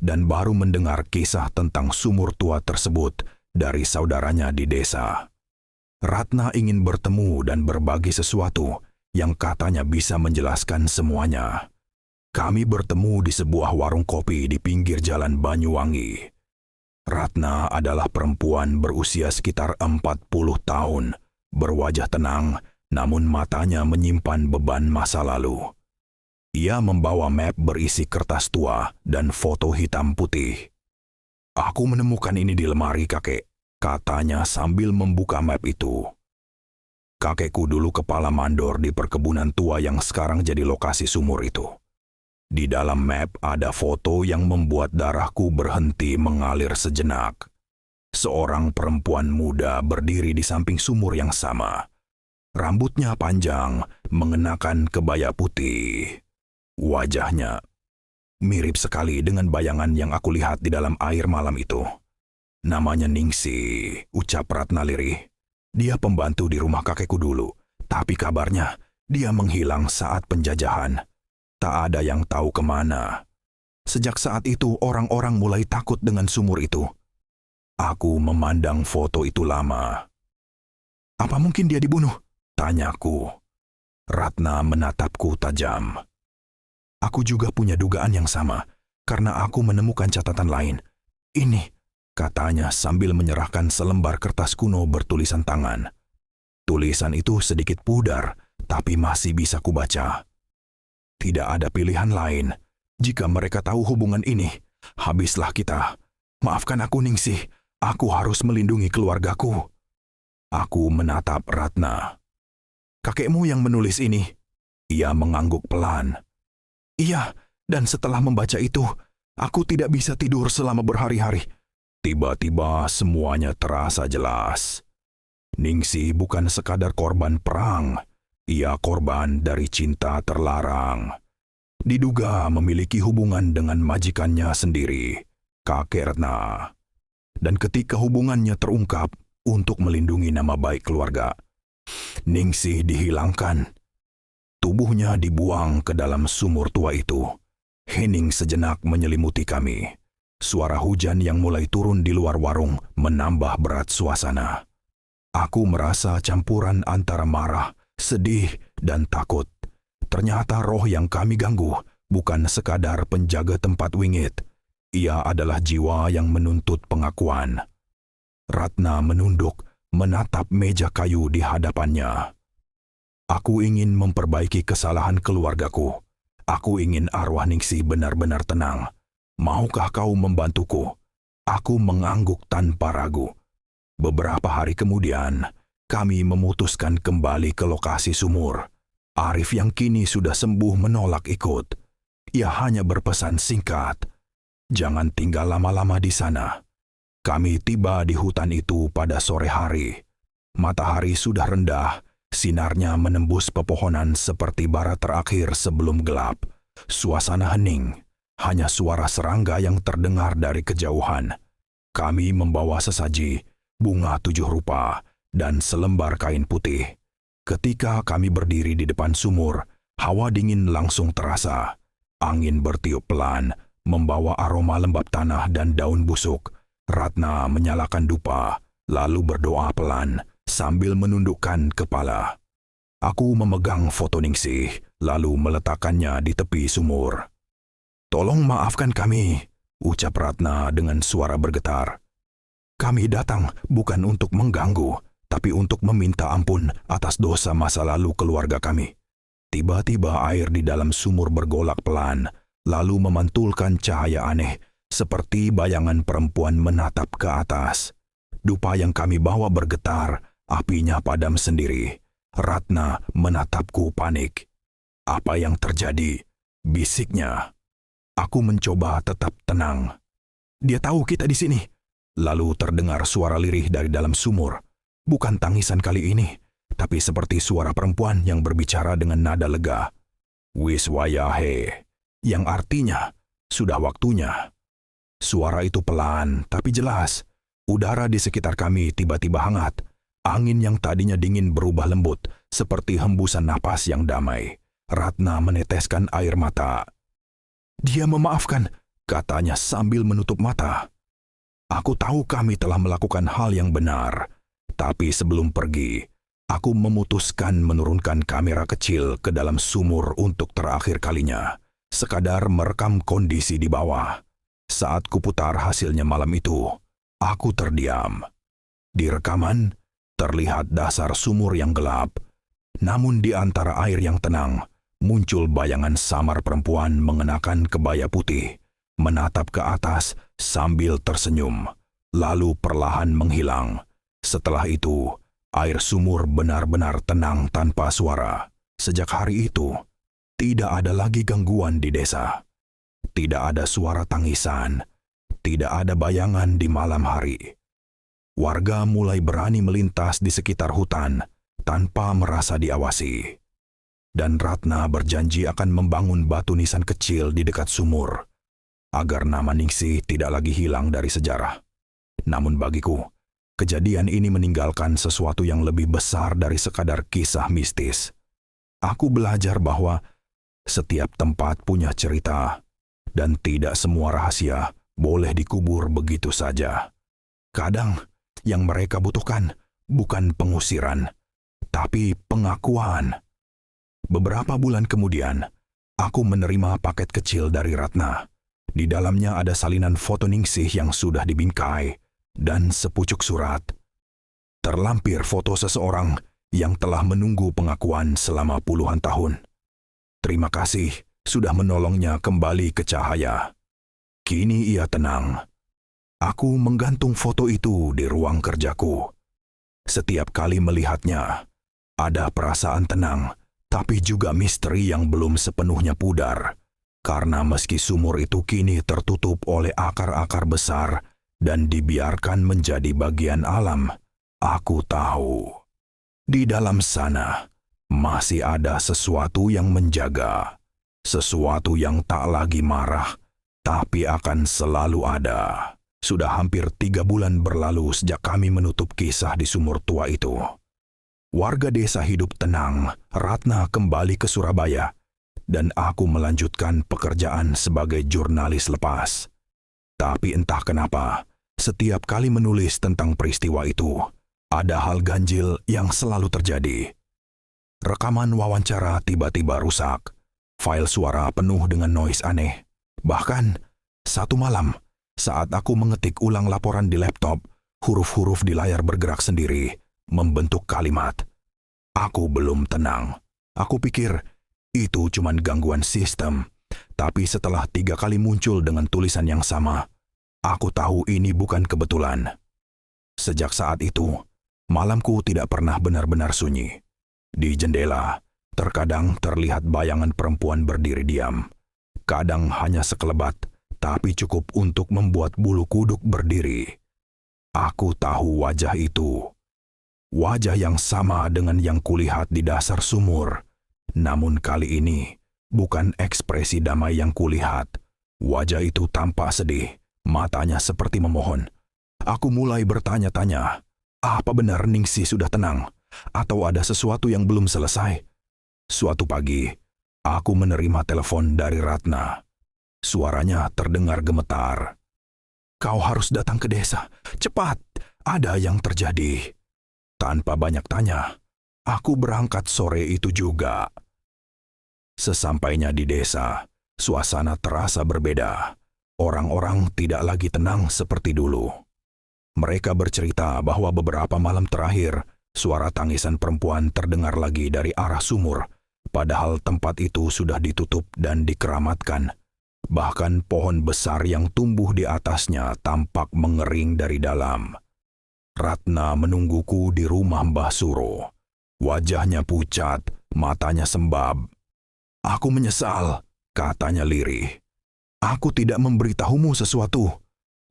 dan baru mendengar kisah tentang sumur tua tersebut dari saudaranya di desa. Ratna ingin bertemu dan berbagi sesuatu yang katanya bisa menjelaskan semuanya. Kami bertemu di sebuah warung kopi di pinggir jalan Banyuwangi. Ratna adalah perempuan berusia sekitar 40 tahun, berwajah tenang, namun matanya menyimpan beban masa lalu. Ia membawa map berisi kertas tua dan foto hitam putih. "Aku menemukan ini di lemari, kakek," katanya sambil membuka map itu. Kakekku dulu kepala mandor di perkebunan tua yang sekarang jadi lokasi sumur itu. Di dalam map ada foto yang membuat darahku berhenti mengalir sejenak. Seorang perempuan muda berdiri di samping sumur yang sama. Rambutnya panjang, mengenakan kebaya putih. Wajahnya mirip sekali dengan bayangan yang aku lihat di dalam air malam itu. "Namanya Ningsih," ucap Ratna lirih. "Dia pembantu di rumah kakekku dulu, tapi kabarnya dia menghilang saat penjajahan. Tak ada yang tahu kemana. Sejak saat itu orang-orang mulai takut dengan sumur itu." Aku memandang foto itu lama. "Apa mungkin dia dibunuh?" tanyaku. Ratna menatapku tajam. "Aku juga punya dugaan yang sama, karena aku menemukan catatan lain. Ini," katanya sambil menyerahkan selembar kertas kuno bertulisan tangan. Tulisan itu sedikit pudar, tapi masih bisa kubaca. "Tidak ada pilihan lain. Jika mereka tahu hubungan ini, habislah kita. Maafkan aku, Ningsih. Aku harus melindungi keluargaku." Aku menatap Ratna. "Kakekmu yang menulis ini?" Ia mengangguk pelan. "Iya, dan setelah membaca itu, aku tidak bisa tidur selama berhari-hari." Tiba-tiba semuanya terasa jelas. Ningsih bukan sekadar korban perang. Ia korban dari cinta terlarang. Diduga memiliki hubungan dengan majikannya sendiri, kakek Ratna. Dan ketika hubungannya terungkap untuk melindungi nama baik keluarga, Ningsih dihilangkan. Tubuhnya dibuang ke dalam sumur tua itu. Hening sejenak menyelimuti kami. Suara hujan yang mulai turun di luar warung menambah berat suasana. Aku merasa campuran antara marah, sedih, dan takut. Ternyata roh yang kami ganggu bukan sekadar penjaga tempat wingit. Ia adalah jiwa yang menuntut pengakuan. Ratna menunduk, menatap meja kayu di hadapannya. "Aku ingin memperbaiki kesalahan keluargaku. Aku ingin arwah Ningsih benar-benar tenang. Maukah kau membantuku?" Aku mengangguk tanpa ragu. Beberapa hari kemudian, kami memutuskan kembali ke lokasi sumur. Arif yang kini sudah sembuh menolak ikut. Ia hanya berpesan singkat, "Jangan tinggal lama-lama di sana." Kami tiba di hutan itu pada sore hari. Matahari sudah rendah, sinarnya menembus pepohonan seperti bara terakhir sebelum gelap. Suasana hening, hanya suara serangga yang terdengar dari kejauhan. Kami membawa sesaji, bunga 7 rupa, dan selembar kain putih. Ketika kami berdiri di depan sumur, hawa dingin langsung terasa. Angin bertiup pelan, membawa aroma lembab tanah dan daun busuk. Ratna menyalakan dupa, lalu berdoa pelan sambil menundukkan kepala. Aku memegang foto Ningsih, lalu meletakkannya di tepi sumur. "Tolong maafkan kami," ucap Ratna dengan suara bergetar. "Kami datang bukan untuk mengganggu, tapi untuk meminta ampun atas dosa masa lalu keluarga kami." Tiba-tiba air di dalam sumur bergolak pelan, lalu memantulkan cahaya aneh, seperti bayangan perempuan menatap ke atas. Dupa yang kami bawa bergetar, apinya padam sendiri. Ratna menatapku panik. "Apa yang terjadi?" bisiknya. Aku mencoba tetap tenang. "Dia tahu kita di sini." Lalu terdengar suara lirih dari dalam sumur. Bukan tangisan kali ini, tapi seperti suara perempuan yang berbicara dengan nada lega. "Wiswayahe," yang artinya, "Sudah waktunya." Suara itu pelan tapi jelas. Udara di sekitar kami tiba-tiba hangat. Angin yang tadinya dingin berubah lembut, seperti hembusan napas yang damai. Ratna meneteskan air mata. "Dia memaafkan," katanya sambil menutup mata. Aku tahu kami telah melakukan hal yang benar, tapi sebelum pergi, aku memutuskan menurunkan kamera kecil ke dalam sumur untuk terakhir kalinya, sekadar merekam kondisi di bawah. Saat kuputar hasilnya malam itu, aku terdiam. Di rekaman, terlihat dasar sumur yang gelap, namun di antara air yang tenang, muncul bayangan samar perempuan mengenakan kebaya putih, menatap ke atas sambil tersenyum, lalu perlahan menghilang. Setelah itu, air sumur benar-benar tenang tanpa suara. Sejak hari itu, tidak ada lagi gangguan di desa. Tidak ada suara tangisan, tidak ada bayangan di malam hari. Warga mulai berani melintas di sekitar hutan tanpa merasa diawasi. Dan Ratna berjanji akan membangun batu nisan kecil di dekat sumur, agar nama Ningsih tidak lagi hilang dari sejarah. Namun bagiku, kejadian ini meninggalkan sesuatu yang lebih besar dari sekadar kisah mistis. Aku belajar bahwa setiap tempat punya cerita, dan tidak semua rahasia boleh dikubur begitu saja. Kadang, yang mereka butuhkan bukan pengusiran, tapi pengakuan. Beberapa bulan kemudian, aku menerima paket kecil dari Ratna. Di dalamnya ada salinan foto Ningsih yang sudah dibingkai dan sepucuk surat. Terlampir foto seseorang yang telah menunggu pengakuan selama puluhan tahun. Terima kasih sudah menolongnya kembali ke cahaya. Kini ia tenang. Aku menggantung foto itu di ruang kerjaku. Setiap kali melihatnya, ada perasaan tenang, tapi juga misteri yang belum sepenuhnya pudar. Karena meski sumur itu kini tertutup oleh akar-akar besar dan dibiarkan menjadi bagian alam, aku tahu, di dalam sana masih ada sesuatu yang menjaga. Sesuatu yang tak lagi marah, tapi akan selalu ada. Sudah hampir 3 bulan berlalu sejak kami menutup kisah di sumur tua itu. Warga desa hidup tenang, Ratna kembali ke Surabaya, dan aku melanjutkan pekerjaan sebagai jurnalis lepas. Tapi entah kenapa, setiap kali menulis tentang peristiwa itu, ada hal ganjil yang selalu terjadi. Rekaman wawancara tiba-tiba rusak, file suara penuh dengan noise aneh. Bahkan, satu malam, saat aku mengetik ulang laporan di laptop, huruf-huruf di layar bergerak sendiri, membentuk kalimat. Aku belum tenang. Aku pikir itu cuma gangguan sistem. Tapi setelah 3 kali muncul dengan tulisan yang sama, aku tahu ini bukan kebetulan. Sejak saat itu, malamku tidak pernah benar-benar sunyi. Di jendela, terkadang terlihat bayangan perempuan berdiri diam. Kadang hanya sekelebat, tapi cukup untuk membuat bulu kuduk berdiri. Aku tahu wajah itu. Wajah yang sama dengan yang kulihat di dasar sumur. Namun kali ini, bukan ekspresi damai yang kulihat. Wajah itu tampak sedih, matanya seperti memohon. Aku mulai bertanya-tanya, apa benar Ningsih sudah tenang? Atau ada sesuatu yang belum selesai? Suatu pagi, aku menerima telepon dari Ratna. Suaranya terdengar gemetar. "Kau harus datang ke desa. Cepat, ada yang terjadi." Tanpa banyak tanya, aku berangkat sore itu juga. Sesampainya di desa, suasana terasa berbeda. Orang-orang tidak lagi tenang seperti dulu. Mereka bercerita bahwa beberapa malam terakhir, suara tangisan perempuan terdengar lagi dari arah sumur, padahal tempat itu sudah ditutup dan dikeramatkan. Bahkan pohon besar yang tumbuh di atasnya tampak mengering dari dalam. Ratna menungguku di rumah Mbah Suro. Wajahnya pucat, matanya sembab. "Aku menyesal," katanya lirih. "Aku tidak memberitahumu sesuatu."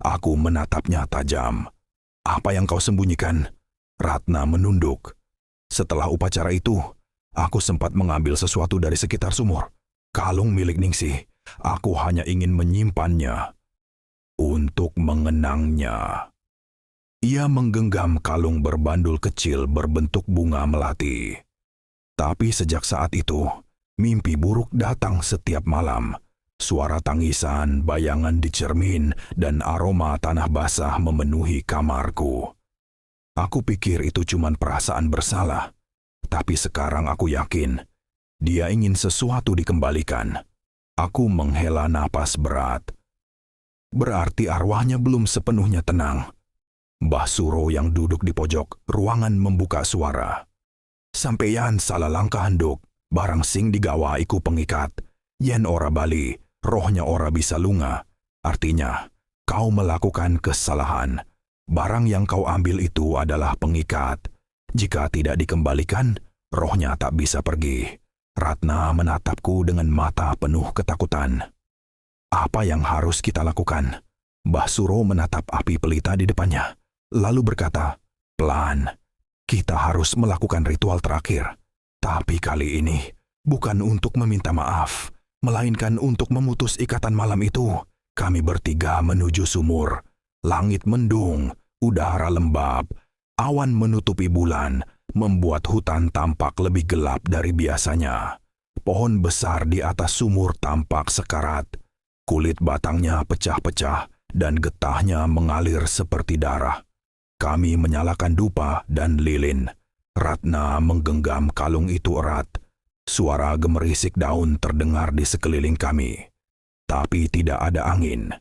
Aku menatapnya tajam. "Apa yang kau sembunyikan?" Ratna menunduk. "Setelah upacara itu, aku sempat mengambil sesuatu dari sekitar sumur. Kalung milik Ningsih. Aku hanya ingin menyimpannya untuk mengenangnya." Ia menggenggam kalung berbandul kecil berbentuk bunga melati. Tapi sejak saat itu, mimpi buruk datang setiap malam. Suara tangisan, bayangan di cermin, dan aroma tanah basah memenuhi kamarku. Aku pikir itu cuma perasaan bersalah. Tapi sekarang aku yakin, dia ingin sesuatu dikembalikan. Aku menghela napas berat. Berarti arwahnya belum sepenuhnya tenang. Mbah Suro yang duduk di pojok ruangan membuka suara. "Sampeyan salah langkah handuk, barang sing digawa iku pengikat. Yen ora bali, rohnya ora bisa lunga. Artinya, kau melakukan kesalahan. Barang yang kau ambil itu adalah pengikat. Jika tidak dikembalikan, rohnya tak bisa pergi." Ratna menatapku dengan mata penuh ketakutan. "Apa yang harus kita lakukan?" Mbah Suro menatap api pelita di depannya, lalu berkata, "Pelan, kita harus melakukan ritual terakhir. Tapi kali ini bukan untuk meminta maaf, melainkan untuk memutus ikatan malam itu. Kami bertiga menuju sumur. Langit mendung, udara lembab, awan menutupi bulan, membuat hutan tampak lebih gelap dari biasanya. Pohon besar di atas sumur tampak sekarat. Kulit batangnya pecah-pecah dan getahnya mengalir seperti darah. Kami menyalakan dupa dan lilin. Ratna menggenggam kalung itu erat. Suara gemerisik daun terdengar di sekeliling kami. Tapi tidak ada angin.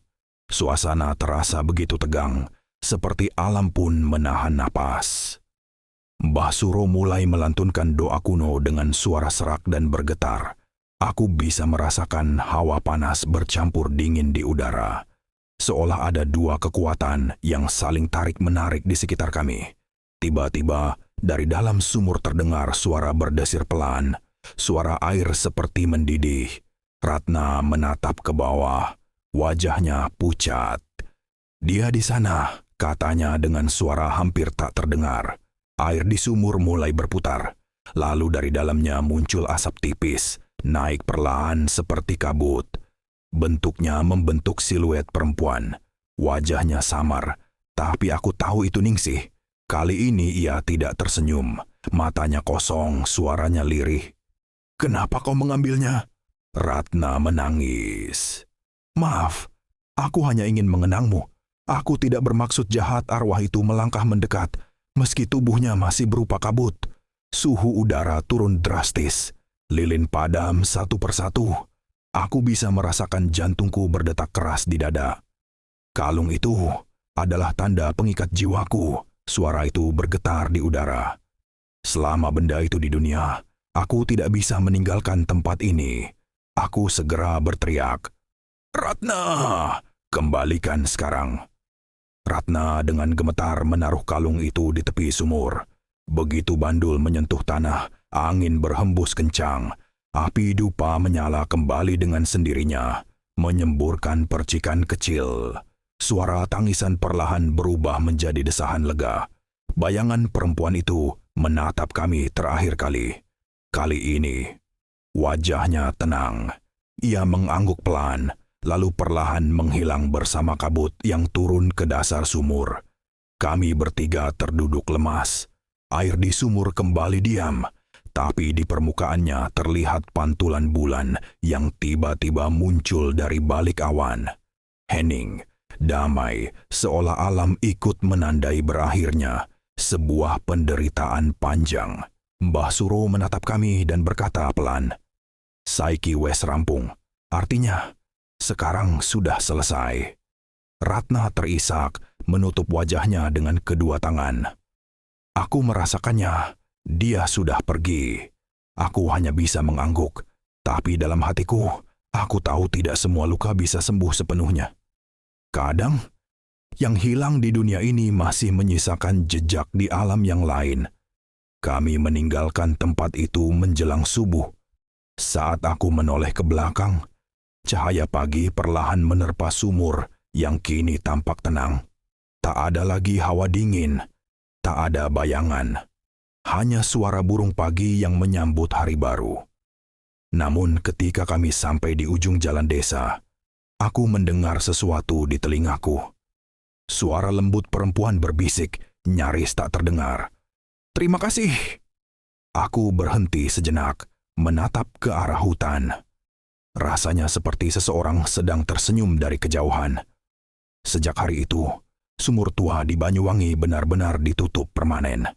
Suasana terasa begitu tegang, seperti alam pun menahan napas. Mbah Suro mulai melantunkan doa kuno dengan suara serak dan bergetar. Aku bisa merasakan hawa panas bercampur dingin di udara. Seolah ada dua kekuatan yang saling tarik-menarik di sekitar kami. Tiba-tiba, dari dalam sumur terdengar suara berdesir pelan. Suara air seperti mendidih. Ratna menatap ke bawah. Wajahnya pucat. "Dia di sana," katanya dengan suara hampir tak terdengar. Air di sumur mulai berputar. Lalu dari dalamnya muncul asap tipis, naik perlahan seperti kabut. Bentuknya membentuk siluet perempuan. Wajahnya samar, tapi aku tahu itu Ningsih. Kali ini ia tidak tersenyum. Matanya kosong, suaranya lirih. "Kenapa kau mengambilnya?" Ratna menangis. "Maaf, aku hanya ingin mengenangmu. Aku tidak bermaksud jahat." Arwah itu melangkah mendekat, meski tubuhnya masih berupa kabut. Suhu udara turun drastis. Lilin padam satu persatu. Aku bisa merasakan jantungku berdetak keras di dada. "Kalung itu adalah tanda pengikat jiwaku." Suara itu bergetar di udara. "Selama benda itu di dunia, aku tidak bisa meninggalkan tempat ini." Aku segera berteriak, "Ratna, kembalikan sekarang." Ratna dengan gemetar menaruh kalung itu di tepi sumur. Begitu bandul menyentuh tanah, angin berhembus kencang. Api dupa menyala kembali dengan sendirinya, menyemburkan percikan kecil. Suara tangisan perlahan berubah menjadi desahan lega. Bayangan perempuan itu menatap kami terakhir kali. Kali ini, wajahnya tenang. Ia mengangguk pelan, lalu perlahan menghilang bersama kabut yang turun ke dasar sumur. Kami bertiga terduduk lemas. Air di sumur kembali diam, tapi di permukaannya terlihat pantulan bulan yang tiba-tiba muncul dari balik awan. Hening, damai, seolah alam ikut menandai berakhirnya sebuah penderitaan panjang. Mbah Suro menatap kami dan berkata pelan, "Saiki wes rampung, artinya sekarang sudah selesai." Ratna terisak, menutup wajahnya dengan kedua tangan. Aku merasakannya, dia sudah pergi. Aku hanya bisa mengangguk, tapi dalam hatiku, aku tahu tidak semua luka bisa sembuh sepenuhnya. Kadang, yang hilang di dunia ini masih menyisakan jejak di alam yang lain. Kami meninggalkan tempat itu menjelang subuh. Saat aku menoleh ke belakang, cahaya pagi perlahan menerpa sumur yang kini tampak tenang. Tak ada lagi hawa dingin, tak ada bayangan. Hanya suara burung pagi yang menyambut hari baru. Namun ketika kami sampai di ujung jalan desa, aku mendengar sesuatu di telingaku. Suara lembut perempuan berbisik, nyaris tak terdengar. "Terima kasih." Aku berhenti sejenak, menatap ke arah hutan. Rasanya seperti seseorang sedang tersenyum dari kejauhan. Sejak hari itu, sumur tua di Banyuwangi benar-benar ditutup permanen.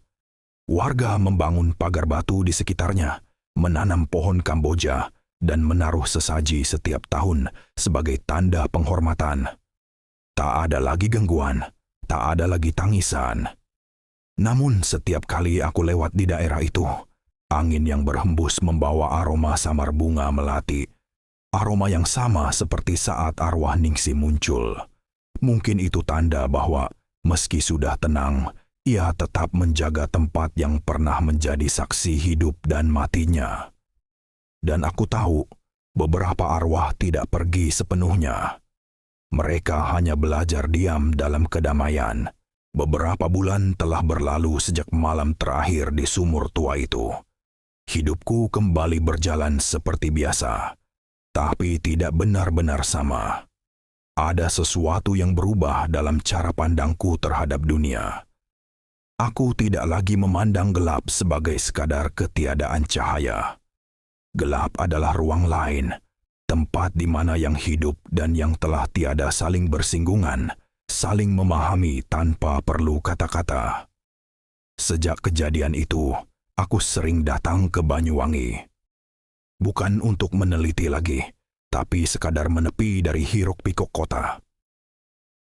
Warga membangun pagar batu di sekitarnya, menanam pohon Kamboja, dan menaruh sesaji setiap tahun sebagai tanda penghormatan. Tak ada lagi gangguan, tak ada lagi tangisan. Namun setiap kali aku lewat di daerah itu, angin yang berhembus membawa aroma samar bunga melati. Aroma yang sama seperti saat arwah Ningsi muncul. Mungkin itu tanda bahwa meski sudah tenang, ia tetap menjaga tempat yang pernah menjadi saksi hidup dan matinya. Dan aku tahu, beberapa arwah tidak pergi sepenuhnya. Mereka hanya belajar diam dalam kedamaian. Beberapa bulan telah berlalu sejak malam terakhir di sumur tua itu. Hidupku kembali berjalan seperti biasa, tapi tidak benar-benar sama. Ada sesuatu yang berubah dalam cara pandangku terhadap dunia. Aku tidak lagi memandang gelap sebagai sekadar ketiadaan cahaya. Gelap adalah ruang lain, tempat di mana yang hidup dan yang telah tiada saling bersinggungan, saling memahami tanpa perlu kata-kata. Sejak kejadian itu, aku sering datang ke Banyuwangi. Bukan untuk meneliti lagi, tapi sekadar menepi dari hiruk-pikuk kota.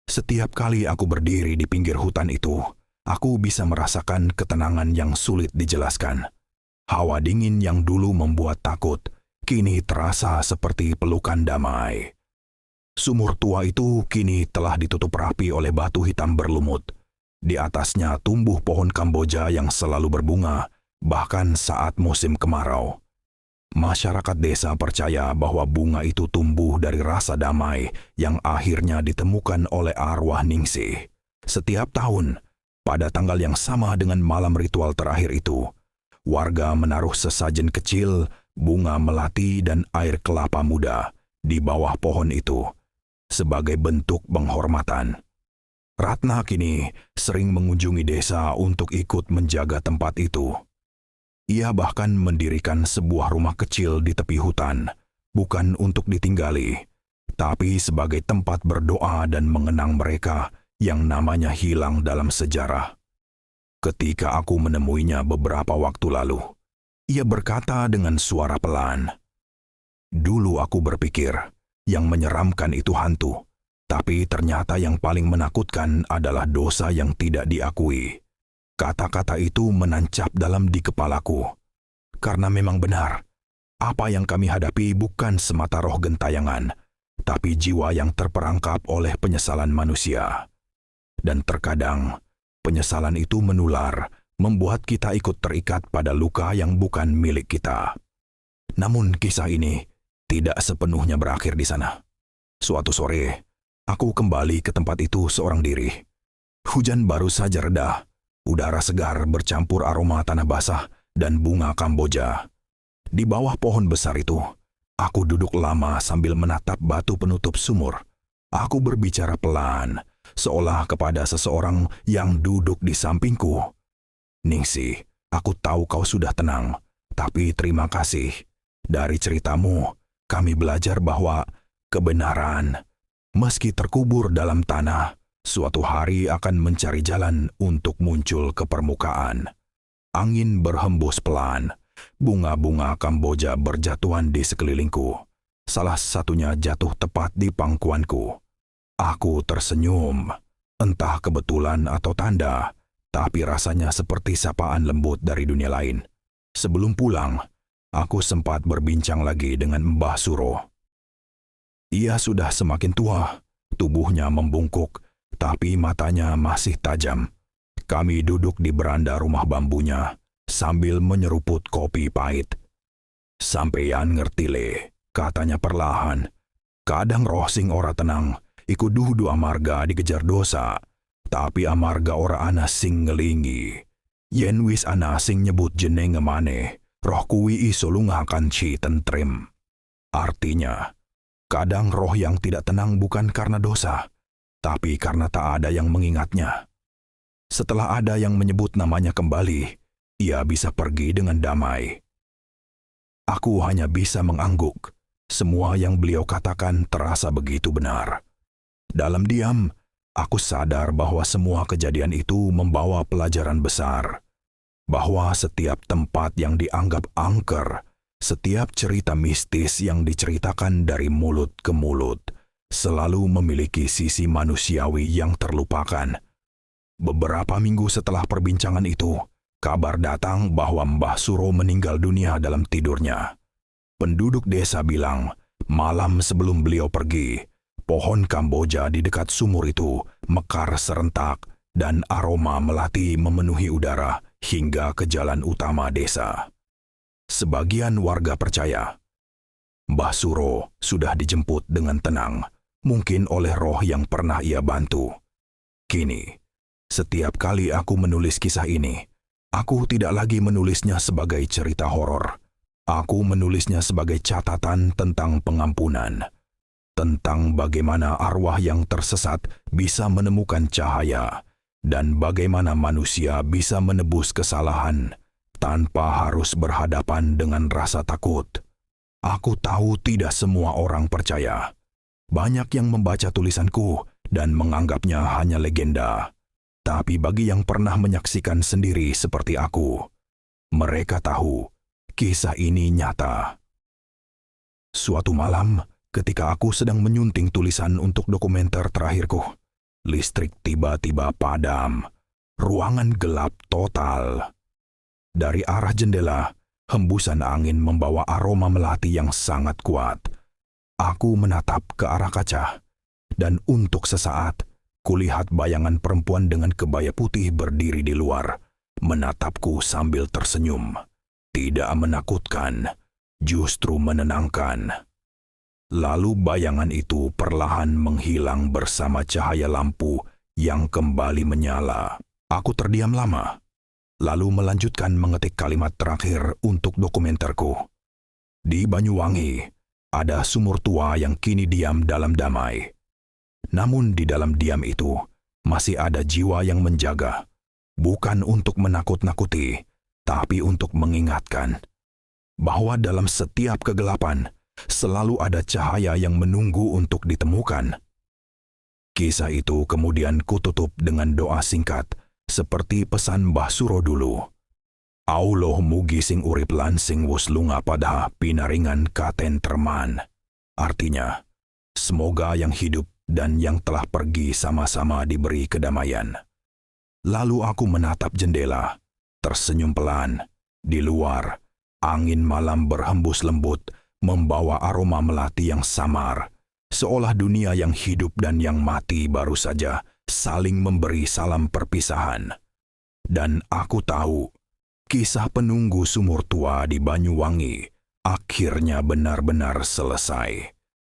Setiap kali aku berdiri di pinggir hutan itu, aku bisa merasakan ketenangan yang sulit dijelaskan. Hawa dingin yang dulu membuat takut, kini terasa seperti pelukan damai. Sumur tua itu kini telah ditutup rapi oleh batu hitam berlumut. Di atasnya tumbuh pohon Kamboja yang selalu berbunga, bahkan saat musim kemarau. Masyarakat desa percaya bahwa bunga itu tumbuh dari rasa damai yang akhirnya ditemukan oleh arwah Ningsi. Setiap tahun, pada tanggal yang sama dengan malam ritual terakhir itu, warga menaruh sesajen kecil, bunga melati dan air kelapa muda di bawah pohon itu sebagai bentuk penghormatan. Ratna kini sering mengunjungi desa untuk ikut menjaga tempat itu. Ia bahkan mendirikan sebuah rumah kecil di tepi hutan, bukan untuk ditinggali, tapi sebagai tempat berdoa dan mengenang mereka yang namanya hilang dalam sejarah. Ketika aku menemuinya beberapa waktu lalu, ia berkata dengan suara pelan, "Dulu aku berpikir, yang menyeramkan itu hantu, tapi ternyata yang paling menakutkan adalah dosa yang tidak diakui." Kata-kata itu menancap dalam di kepalaku. Karena memang benar, apa yang kami hadapi bukan semata roh gentayangan, tapi jiwa yang terperangkap oleh penyesalan manusia. Dan terkadang, penyesalan itu menular, membuat kita ikut terikat pada luka yang bukan milik kita. Namun kisah ini tidak sepenuhnya berakhir di sana. Suatu sore, aku kembali ke tempat itu seorang diri. Hujan baru saja reda. Udara segar bercampur aroma tanah basah dan bunga Kamboja. Di bawah pohon besar itu, aku duduk lama sambil menatap batu penutup sumur. Aku berbicara pelan, seolah kepada seseorang yang duduk di sampingku. "Ningsi, aku tahu kau sudah tenang, tapi terima kasih. Dari ceritamu, kami belajar bahwa kebenaran, meski terkubur dalam tanah, suatu hari akan mencari jalan untuk muncul ke permukaan." Angin berhembus pelan, bunga-bunga Kamboja berjatuhan di sekelilingku. Salah satunya jatuh tepat di pangkuanku. Aku tersenyum, entah kebetulan atau tanda, tapi rasanya seperti sapaan lembut dari dunia lain. Sebelum pulang, aku sempat berbincang lagi dengan Mbah Suro. Ia sudah semakin tua, tubuhnya membungkuk, tapi matanya masih tajam. Kami duduk di beranda rumah bambunya, sambil menyeruput kopi pahit. "Sampeyan ngerti le," katanya perlahan. "Kadang roh sing ora tenang, iku dudu amarga dikejar dosa. Tapi amarga ora ana sing ngelingi. Yen wis ana sing nyebut jenenge maneh, roh kuwi iso lungakan ci tentrem." Artinya, kadang roh yang tidak tenang bukan karena dosa, tapi karena tak ada yang mengingatnya. Setelah ada yang menyebut namanya kembali, ia bisa pergi dengan damai. Aku hanya bisa mengangguk. Semua yang beliau katakan terasa begitu benar. Dalam diam, aku sadar bahwa semua kejadian itu membawa pelajaran besar. Bahwa setiap tempat yang dianggap angker, setiap cerita mistis yang diceritakan dari mulut ke mulut, selalu memiliki sisi manusiawi yang terlupakan. Beberapa minggu setelah perbincangan itu, kabar datang bahwa Mbah Suro meninggal dunia dalam tidurnya. Penduduk desa bilang, malam sebelum beliau pergi, pohon Kamboja di dekat sumur itu mekar serentak dan aroma melati memenuhi udara hingga ke jalan utama desa. Sebagian warga percaya, Mbah Suro sudah dijemput dengan tenang, mungkin oleh roh yang pernah ia bantu. Kini, setiap kali aku menulis kisah ini, aku tidak lagi menulisnya sebagai cerita horor. Aku menulisnya sebagai catatan tentang pengampunan, tentang bagaimana arwah yang tersesat bisa menemukan cahaya, dan bagaimana manusia bisa menebus kesalahan tanpa harus berhadapan dengan rasa takut. Aku tahu tidak semua orang percaya. Banyak yang membaca tulisanku dan menganggapnya hanya legenda. Tapi bagi yang pernah menyaksikan sendiri seperti aku, mereka tahu kisah ini nyata. Suatu malam, ketika aku sedang menyunting tulisan untuk dokumenter terakhirku, listrik tiba-tiba padam. Ruangan gelap total. Dari arah jendela, hembusan angin membawa aroma melati yang sangat kuat. Aku menatap ke arah kaca, dan untuk sesaat, kulihat bayangan perempuan dengan kebaya putih berdiri di luar, menatapku sambil tersenyum. Tidak menakutkan, justru menenangkan. Lalu bayangan itu perlahan menghilang bersama cahaya lampu yang kembali menyala. Aku terdiam lama, lalu melanjutkan mengetik kalimat terakhir untuk dokumenterku. Di Banyuwangi, ada sumur tua yang kini diam dalam damai. Namun di dalam diam itu, masih ada jiwa yang menjaga. Bukan untuk menakut-nakuti, tapi untuk mengingatkan bahwa dalam setiap kegelapan selalu ada cahaya yang menunggu untuk ditemukan. Kisah itu kemudian kututup dengan doa singkat, seperti pesan Mbah Suro dulu. Allah mugi sing urip lan sing wus lunga pada pinaringan katentreman. Artinya, semoga yang hidup dan yang telah pergi sama-sama diberi kedamaian. Lalu aku menatap jendela, tersenyum pelan. Di luar, angin malam berhembus lembut, membawa aroma melati yang samar, seolah dunia yang hidup dan yang mati baru saja saling memberi salam perpisahan. Dan aku tahu, kisah penunggu sumur tua di Banyuwangi akhirnya benar-benar selesai.